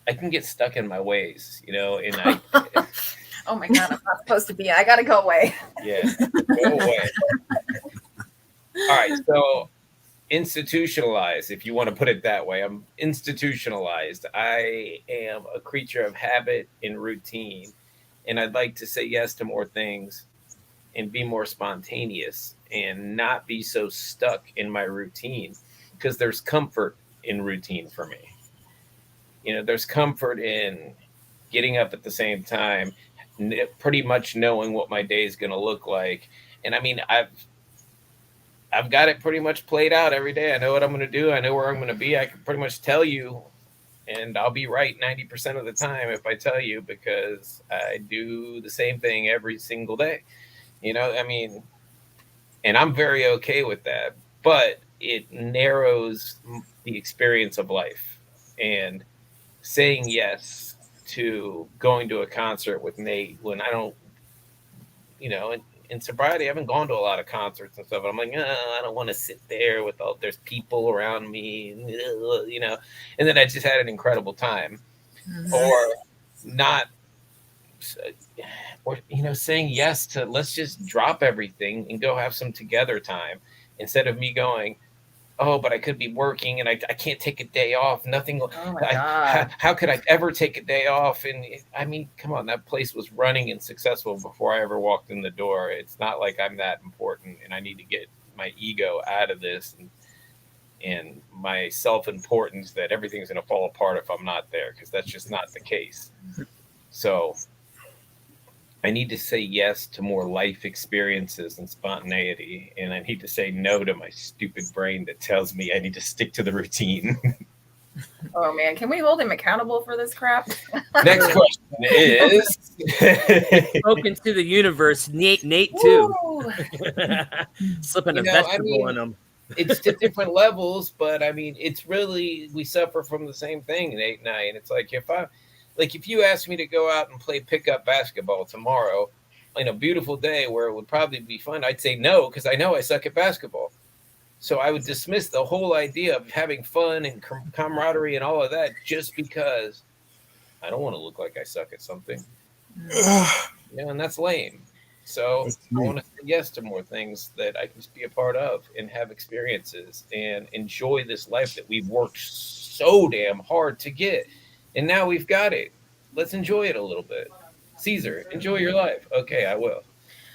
I can get stuck in my ways, you know, and I Oh my God, I'm not supposed to be. I got to go away. yeah, go away. All right, so institutionalized, if you want to put it that way. I'm institutionalized. I am a creature of habit and routine, and I'd like to say yes to more things and be more spontaneous and not be so stuck in my routine, because there's comfort in routine for me. You know, there's comfort in getting up at the same time, pretty much knowing what my day is going to look like. And I mean, I've got it pretty much played out every day. I know what I'm going to do. I know where I'm going to be. I can pretty much tell you, and I'll be right 90% of the time if I tell you, because I do the same thing every single day. You know, I mean, and I'm very okay with that, but it narrows the experience of life. And saying yes to going to a concert with Nate when I don't, you know, in sobriety, I haven't gone to a lot of concerts and stuff. I'm like, I don't want to sit there with all, there's people around me, you know, and then I just had an incredible time. Mhm. Or not, or, you know, saying yes to, let's just drop everything and go have some together time, instead of me going, oh, but I could be working and I can't take a day off. Nothing. Oh my God. How could I ever take a day off? And I mean, come on, that place was running and successful before I ever walked in the door. It's not like I'm that important and I need to get my ego out of this and my self-importance that everything's going to fall apart if I'm not there, because that's just not the case. So I need to say yes to more life experiences and spontaneity, and I need to say no to my stupid brain that tells me I need to stick to the routine. Oh man, can we hold him accountable for this crap? Next question is Spoken to the universe, Nate too. Woo! Slipping a You know, vegetable in them. It's to different levels, but I mean, it's really, we suffer from the same thing, Nate and I. And it's like, if you asked me to go out and play pickup basketball tomorrow in a beautiful day where it would probably be fun, I'd say no, because I know I suck at basketball. So I would dismiss the whole idea of having fun and camaraderie and all of that just because I don't want to look like I suck at something. Yeah, and that's lame. So I want to say yes to more things that I can just be a part of and have experiences and enjoy this life that we've worked so damn hard to get. And now we've got it. Let's enjoy it a little bit. Caesar, enjoy your life. Okay, I will.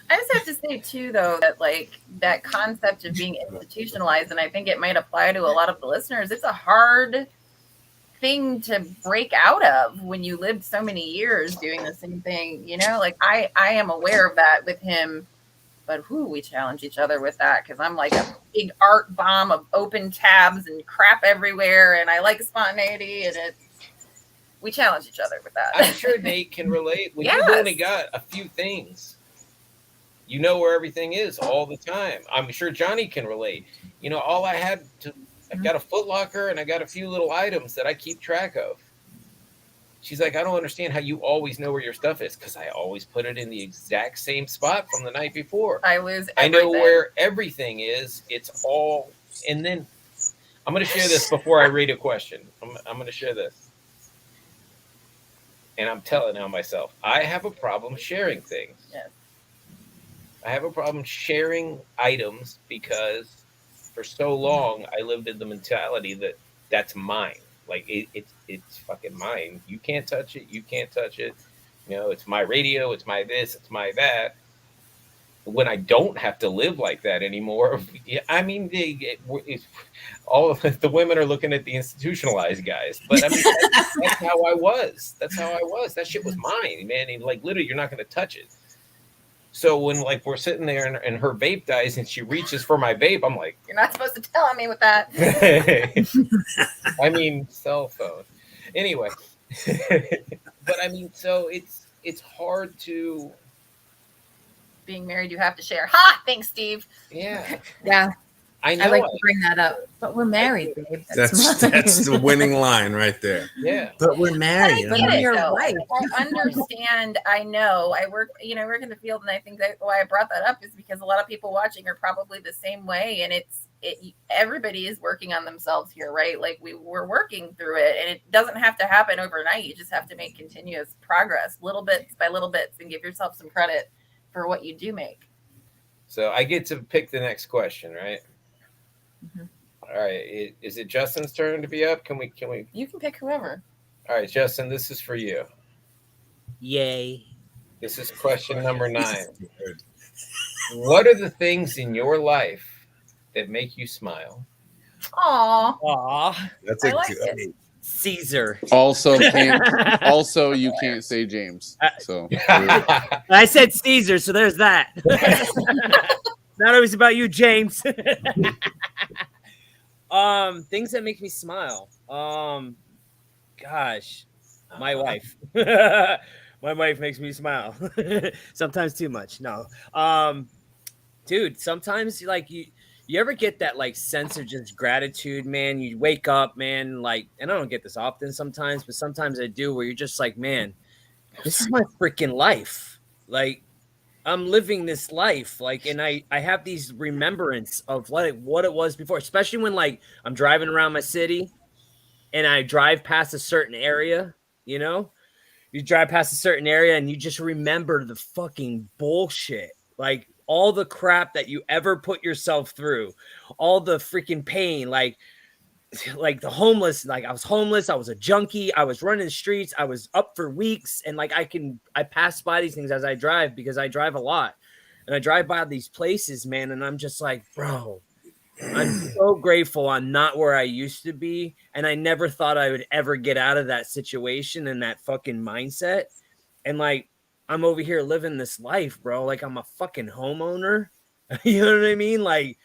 I just have to say too, though, that like that concept of being institutionalized, and I think it might apply to a lot of the listeners. It's a hard thing to break out of when you lived so many years doing the same thing. You know, like I am aware of that with him, but we challenge each other with that, because I'm like a big art bomb of open tabs and crap everywhere, and I like spontaneity, and we challenge each other with that. I'm sure Nate can relate. When Yes. you've only got a few things, you know where everything is all the time. I'm sure Johnny can relate. You know, I've got a Foot Locker and I got a few little items that I keep track of. She's like, I don't understand how you always know where your stuff is, because I always put it in the exact same spot from the night before. I lose everything. I know where everything is. It's all. And then I'm going to share this before I read a question. I'm going to share this. And I'm telling on myself, I have a problem sharing things. Yes. I have a problem sharing items because for so long I lived in the mentality that that's mine. Like it's fucking mine. You can't touch it. You can't touch it. You know, it's my radio. It's my this. It's my that. When I don't have to live like that anymore, I mean, all of the women are looking at the institutionalized guys. But I mean, that's how I was. That's how I was. That shit was mine, man. And like literally, you're not going to touch it. So when like we're sitting there and her vape dies and she reaches for my vape, I'm like, you're not supposed to tell on me with that. I mean, cell phone. Anyway, but I mean, so it's hard to. Being married, you have to share. Ha! Thanks, Steve. Yeah. Yeah. I know. I like to bring that up, but we're married, babe. That's the winning line right there. Yeah. But we're married. I get it, You're though. right. I understand. I know. I work in the field, and I think that why I brought that up is because a lot of people watching are probably the same way, and everybody is working on themselves here, right? Like we're working through it, and it doesn't have to happen overnight. You just have to make continuous progress, little bits by little bits, and give yourself some credit for what you do make. So I get to pick the next question, right? Mhm. All right. Is it Justin's turn to be up? Can we? You can pick whoever. All right, Justin, this is for you. Yay. This is question number 9. What are the things in your life that make you smile? Aw, Aw. That's I a like good. it. Caesar. Also, you can't say James. So I said Caesar, so there's that. Not always about you, James. Things that make me smile. Gosh, my wife. My wife makes me smile. Sometimes too much. No. Dude, sometimes like you ever get that like sense of just gratitude, man? You wake up, man, like, and I don't get this often sometimes, but sometimes I do, where you're just like, man, this is my freaking life. Like, I'm living this life, like, and I have these remembrance of what it was before, especially when like I'm driving around my city and I drive past a certain area, you know, you drive past a certain area and you just remember the fucking bullshit, like all the crap that you ever put yourself through, all the freaking pain, like the homeless, like I was homeless, I was a junkie, I was running the streets, I was up for weeks, and like I pass by these things as I drive, because I drive a lot, and I drive by these places, man, and I'm just like, bro, I'm so grateful I'm not where I used to be, and I never thought I would ever get out of that situation and that fucking mindset, and like I'm over here living this life, bro, like I'm a fucking homeowner. You know what I mean? Like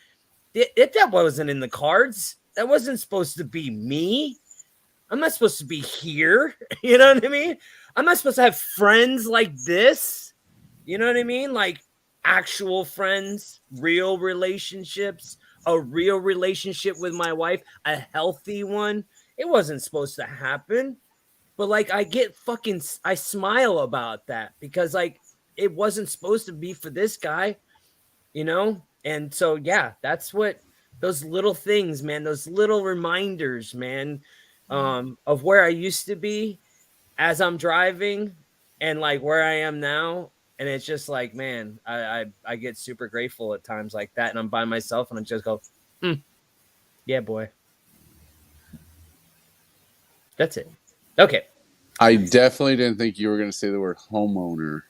that wasn't in the cards. That wasn't supposed to be me. I'm not supposed to be here. You know what I mean? I'm not supposed to have friends like this. You know what I mean? Like actual friends, real relationships, a real relationship with my wife, a healthy one. It wasn't supposed to happen. But like I smile about that, because like it wasn't supposed to be for this guy, you know? And so, yeah, that's what those little things, man, those little reminders, man, of where I used to be as I'm driving and like where I am now. And it's just like, man, I get super grateful at times like that. And I'm by myself and I just go, yeah, boy. That's it. Okay. I definitely didn't think you were going to say the word homeowner.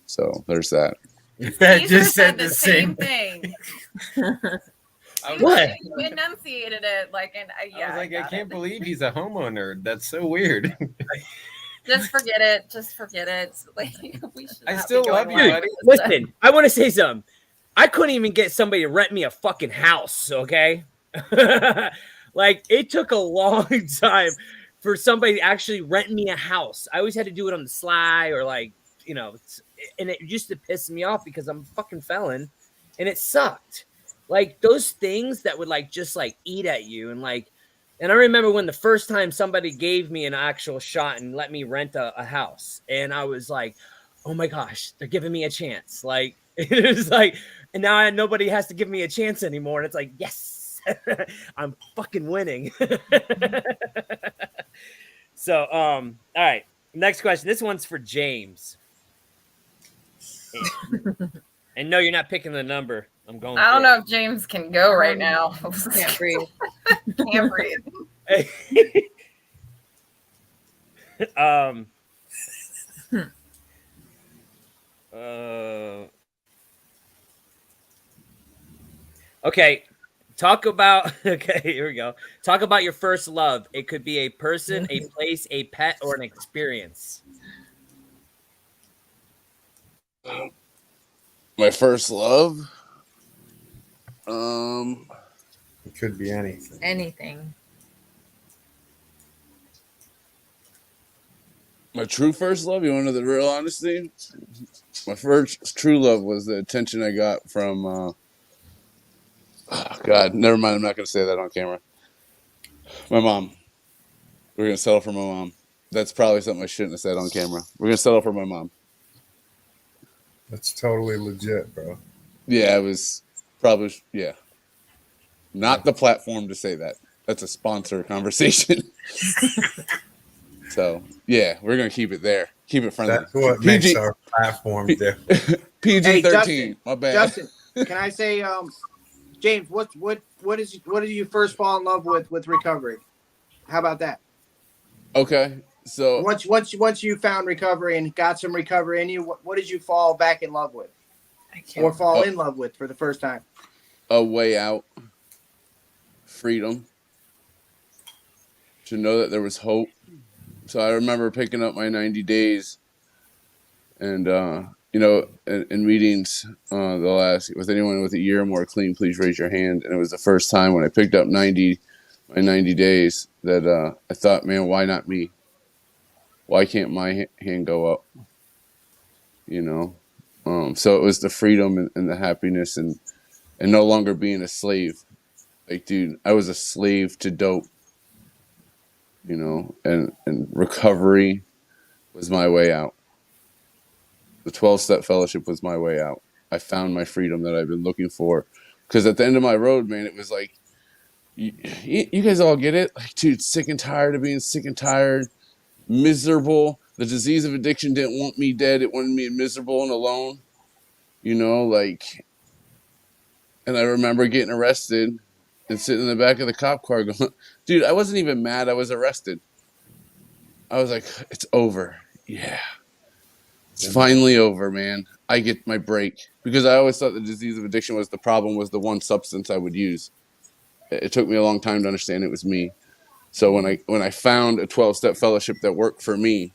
So there's that. I just said the same thing. What? You enunciated it like, and yeah. I was like, I can't believe he's a homeowner. That's so weird. Just forget it. Just forget it. Like, we should. I not still be love going you, like buddy. this. Listen, I want to say something. I couldn't even get somebody to rent me a fucking house, okay? Like, it took a long time for somebody to actually rent me a house. I always had to do it on the sly, or like, you know, and it used to piss me off because I'm a fucking felon, and it sucked. Like, those things that would like just like eat at you, and like, and I remember when the first time somebody gave me an actual shot and let me rent a house, and I was like, oh my gosh, they're giving me a chance. Like, it was like, and now nobody has to give me a chance anymore. And it's like, yes, I'm fucking winning. So, all right, next question. This one's for James. And no, you're not picking the number. I'm going. I don't know if James can go right now. Can't breathe. Can't breathe. Okay. Talk about, okay, here we go. Talk about your first love. It could be a person, a place, a pet, or an experience. My first love. It could be anything. Anything. My true first love. You want to know the real honesty? My first true love was the attention I got from. Oh, God, never mind. I'm not going to say that on camera. My mom. We're going to settle for my mom. That's probably something I shouldn't have said on camera. We're going to settle for my mom. That's totally legit, bro. Yeah, it was probably, yeah. Not the platform to say that. That's a sponsor conversation. So yeah, we're gonna keep it there. Keep it friendly. That's what makes our platform different. PG-13. Justin, My bad. Justin, can I say, James, what did you first fall in love with recovery? How about that? Okay, so Once you found recovery and got some recovery in you, what did you fall back in love with, or fall in love with for the first time? a way out, freedom, to know that there was hope. So I remember picking up my 90 days, and in meetings, the last with anyone with a year or more clean, please raise your hand. And it was the first time when I picked up my 90 days that I thought, man, why not me? Why can't my hand go up? So it was the freedom and the happiness and no longer being a slave. Like, dude, I was a slave to dope, and recovery was my way out. The 12-step fellowship was my way out. I found my freedom that I've been looking for. Because at the end of my road, man, it was like, you guys all get it? Like, dude, sick and tired of being sick and tired, miserable. The disease of addiction didn't want me dead. It wanted me miserable and alone. And I remember getting arrested and sitting in the back of the cop car going, dude, I wasn't even mad. I was arrested. I was like, it's over. Yeah. It's finally over, man. I get my break. Because I always thought the disease of addiction was the problem, was the one substance I would use. It took me a long time to understand it was me. So when I found a 12-step fellowship that worked for me,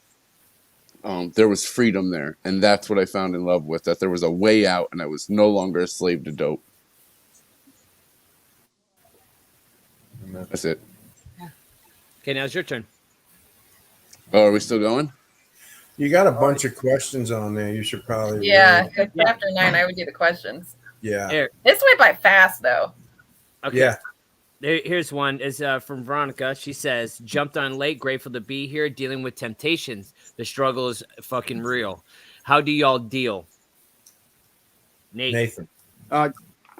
there was freedom there. And that's what I found in love with, that there was a way out and I was no longer a slave to dope. That's it. Okay, now it's your turn. Oh, are we still going? You got a bunch of questions on there. You should probably Because after 9, I would do the questions. Yeah. Here, This went by fast, though. okay. Yeah. Here's one. Is from Veronica. She says, "Jumped on late. Grateful to be here. Dealing with temptations. The struggle is fucking real. How do y'all deal?" Nathan.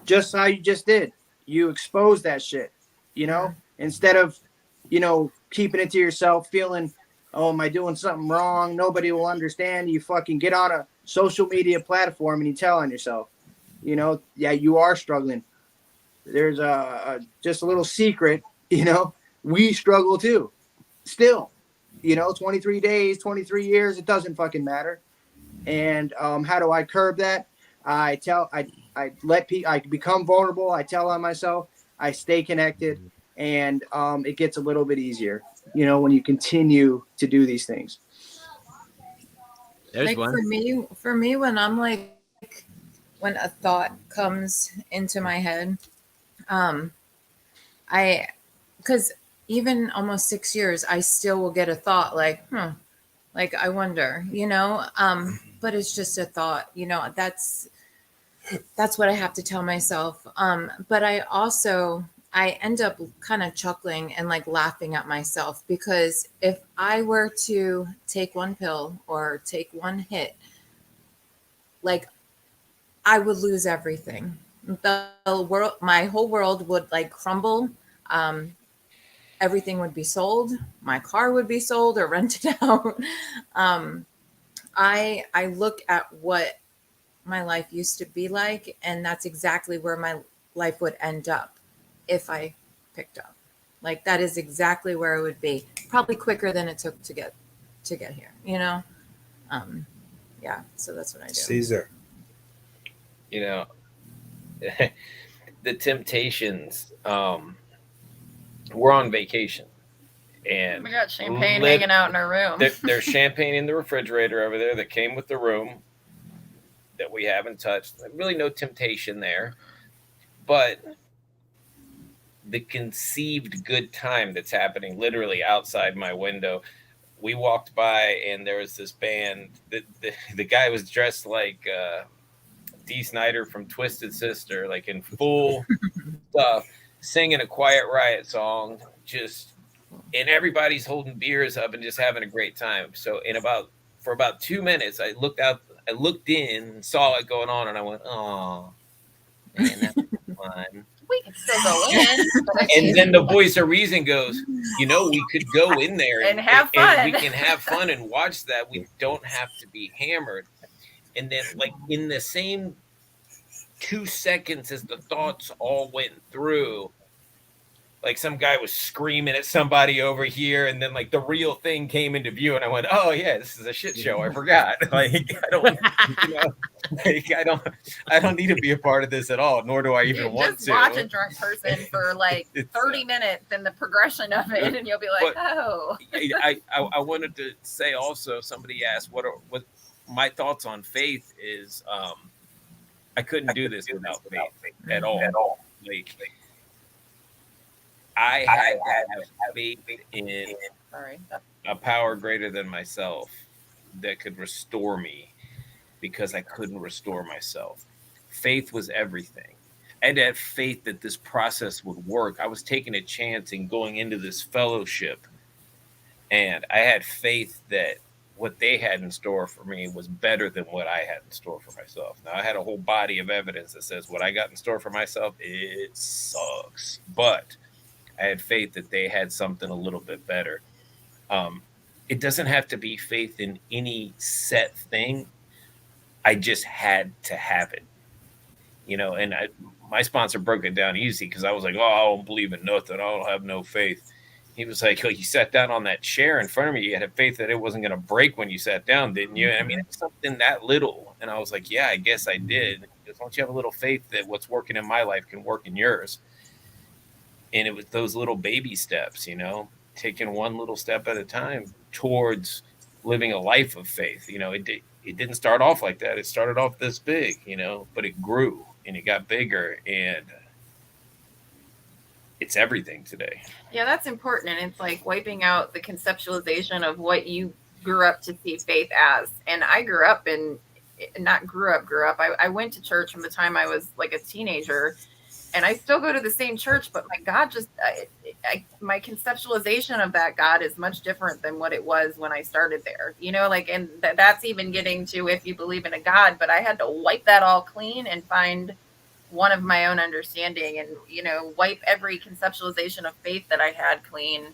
Just how you just did. You expose that shit, instead of, keeping it to yourself, feeling, oh, am I doing something wrong? Nobody will understand. You fucking get on a social media platform and you tell on yourself, yeah, you are struggling. There's just a little secret, we struggle too. Still, 23 days, 23 years, it doesn't fucking matter. And how do I curb that? I become vulnerable. I tell on myself. I stay connected, and it gets a little bit easier, when you continue to do these things. There's like one. For me, when I'm like, when a thought comes into my head, because even almost 6 years, I still will get a thought like, like I wonder, but it's just a thought, that's what I have to tell myself. But I end up kind of chuckling and like laughing at myself, because if I were to take one pill or take one hit, like I would lose everything. The world, my whole world would like crumble. Everything would be sold. My car would be sold or rented out. I look at what my life used to be like, and that's exactly where my life would end up if I picked up. Like that is exactly where it would be. Probably quicker than it took to get here. Yeah. So that's what I do. Caesar. The temptations. We're on vacation, and We got champagne hanging out in our room. There's champagne in the refrigerator over there that came with the room that we haven't touched. Really, no temptation there, but the conceived good time that's happening literally outside my window. We walked by, and there was this band. The guy was dressed like Dee Snider from Twisted Sister, like in full stuff, singing a Quiet Riot song, and everybody's holding beers up and just having a great time. So for about 2 minutes, I looked in, saw it going on, and I went, "Oh, man, that was fun." we could still go in. And then the voice of reason goes, we could go in there And have fun. and we can have fun and watch that. We don't have to be hammered. And then, like, in the same 2 seconds as the thoughts all went through, like, some guy was screaming at somebody over here, and then, like, the real thing came into view, and I went, "Oh yeah, this is a shit show. I forgot. Like, I don't need to be a part of this at all, nor do I even want just to." watch a drunk person for like 30 minutes and the progression of it, and you'll be like, "Oh." I wanted to say also, somebody asked what my thoughts on faith is. I couldn't do this without faith at all. Like, I had to have faith in a power greater than myself that could restore me, because I couldn't restore myself. Faith was everything. I had to have faith that this process would work. I was taking a chance in going into this fellowship, and I had faith that what they had in store for me was better than what I had in store for myself. Now, I had a whole body of evidence that says what I got in store for myself, it sucks. But I had faith that they had something a little bit better. It doesn't have to be faith in any set thing. I just had to have it, and my sponsor broke it down easy, because I was like, "Oh, I don't believe in nothing. I don't have no faith." He was like, "Oh, you sat down on that chair in front of me. You had faith that it wasn't going to break when you sat down, didn't you?" I mean, it's something that little. And I was like, "Yeah, I guess I did." Because don't you have a little faith that what's working in my life can work in yours? And it was those little baby steps, taking one little step at a time towards living a life of faith. It didn't start off like that. It started off this big, but it grew and it got bigger, and it's everything today. Yeah, that's important. And it's like wiping out the conceptualization of what you grew up to see faith as. And I grew up I went to church from the time I was like a teenager, and I still go to the same church, but my God, my conceptualization of that God is much different than what it was when I started there, and that's even getting to if you believe in a God, but I had to wipe that all clean and find one of my own understanding, and, wipe every conceptualization of faith that I had clean,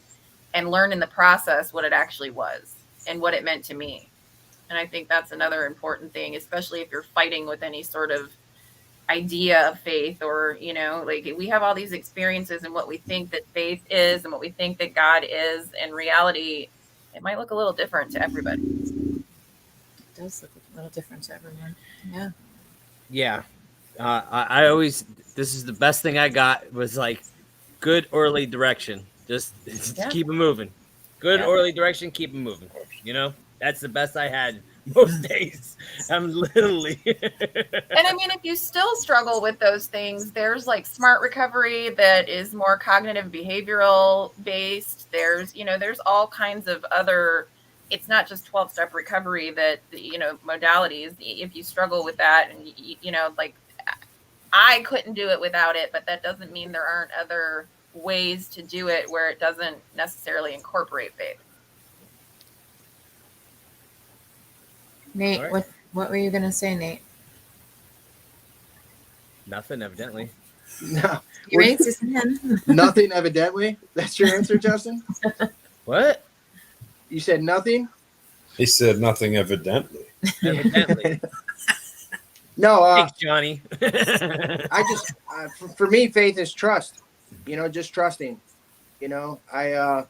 and learn in the process what it actually was and what it meant to me. And I think that's another important thing, especially if you're fighting with any sort of idea of faith, or like, we have all these experiences and what we think that faith is and what we think that God is. In reality, it might look a little different to everybody. It does look a little different to everyone. Yeah. I always, this is the best thing I got, was like good early direction. Just keep it moving. Good early direction, keep it moving. That's the best I had most days. I'm literally. And I mean, if you still struggle with those things, there's like smart recovery that is more cognitive behavioral based. There's all kinds of other, it's not just 12-step recovery that, modalities. If you struggle with that, and, like, I couldn't do it without it, but that doesn't mean there aren't other ways to do it where it doesn't necessarily incorporate faith. Nate, All right. what were you going to say, Nate? Nothing, evidently. No. He raised his hand. Nothing, evidently. That's your answer, Justin? What? You said nothing? He said nothing, evidently. Evidently. No. Thanks, Johnny. For me, faith is trust. Just trusting. I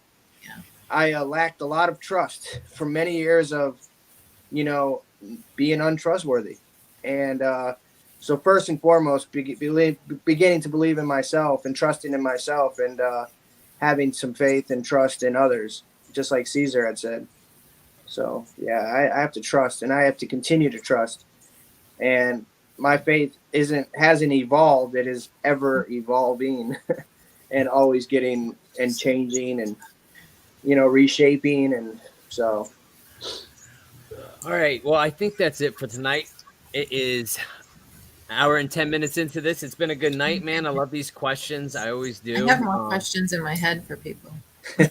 lacked a lot of trust for many years of, being untrustworthy. And so first and foremost, beginning to believe in myself and trusting in myself, and having some faith and trust in others, just like Caesar had said. So, yeah, I have to trust, and I have to continue to trust. And my faith hasn't evolved. It is ever evolving and always getting and changing and, reshaping. And so. All right. Well, I think that's it for tonight. It is an hour and 10 minutes into this. It's been a good night, man. I love these questions. I always do. I have more questions in my head for people. I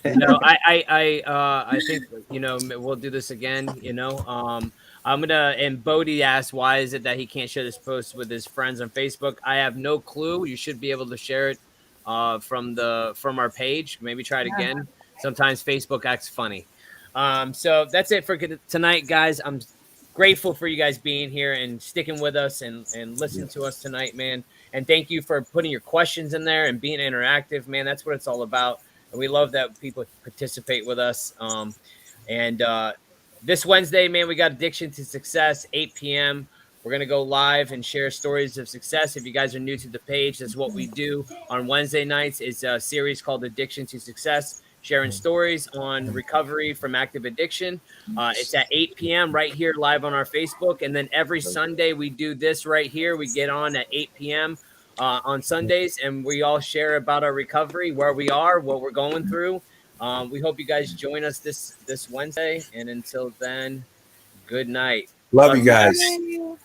think, we'll do this again, And Bodie asked, why is it that he can't share this post with his friends on Facebook? I have no clue. You should be able to share it from our page. Maybe try it again. Sometimes Facebook acts funny. So that's it for tonight, guys. I'm grateful for you guys being here and sticking with us and listening to us tonight, man. And thank you for putting your questions in there and being interactive, man. That's what it's all about. And we love that people participate with us. This Wednesday, man, we got Addiction to Success, 8 p.m. We're going to go live and share stories of success. If you guys are new to the page, that's what we do on Wednesday nights. It's a series called Addiction to Success, sharing stories on recovery from active addiction. It's at 8 p.m. right here live on our Facebook. And then every Sunday we do this right here. We get on at 8 p.m. On Sundays, and we all share about our recovery, where we are, what we're going through. We hope you guys join us this Wednesday. And until then, good night. Love you guys. Bye.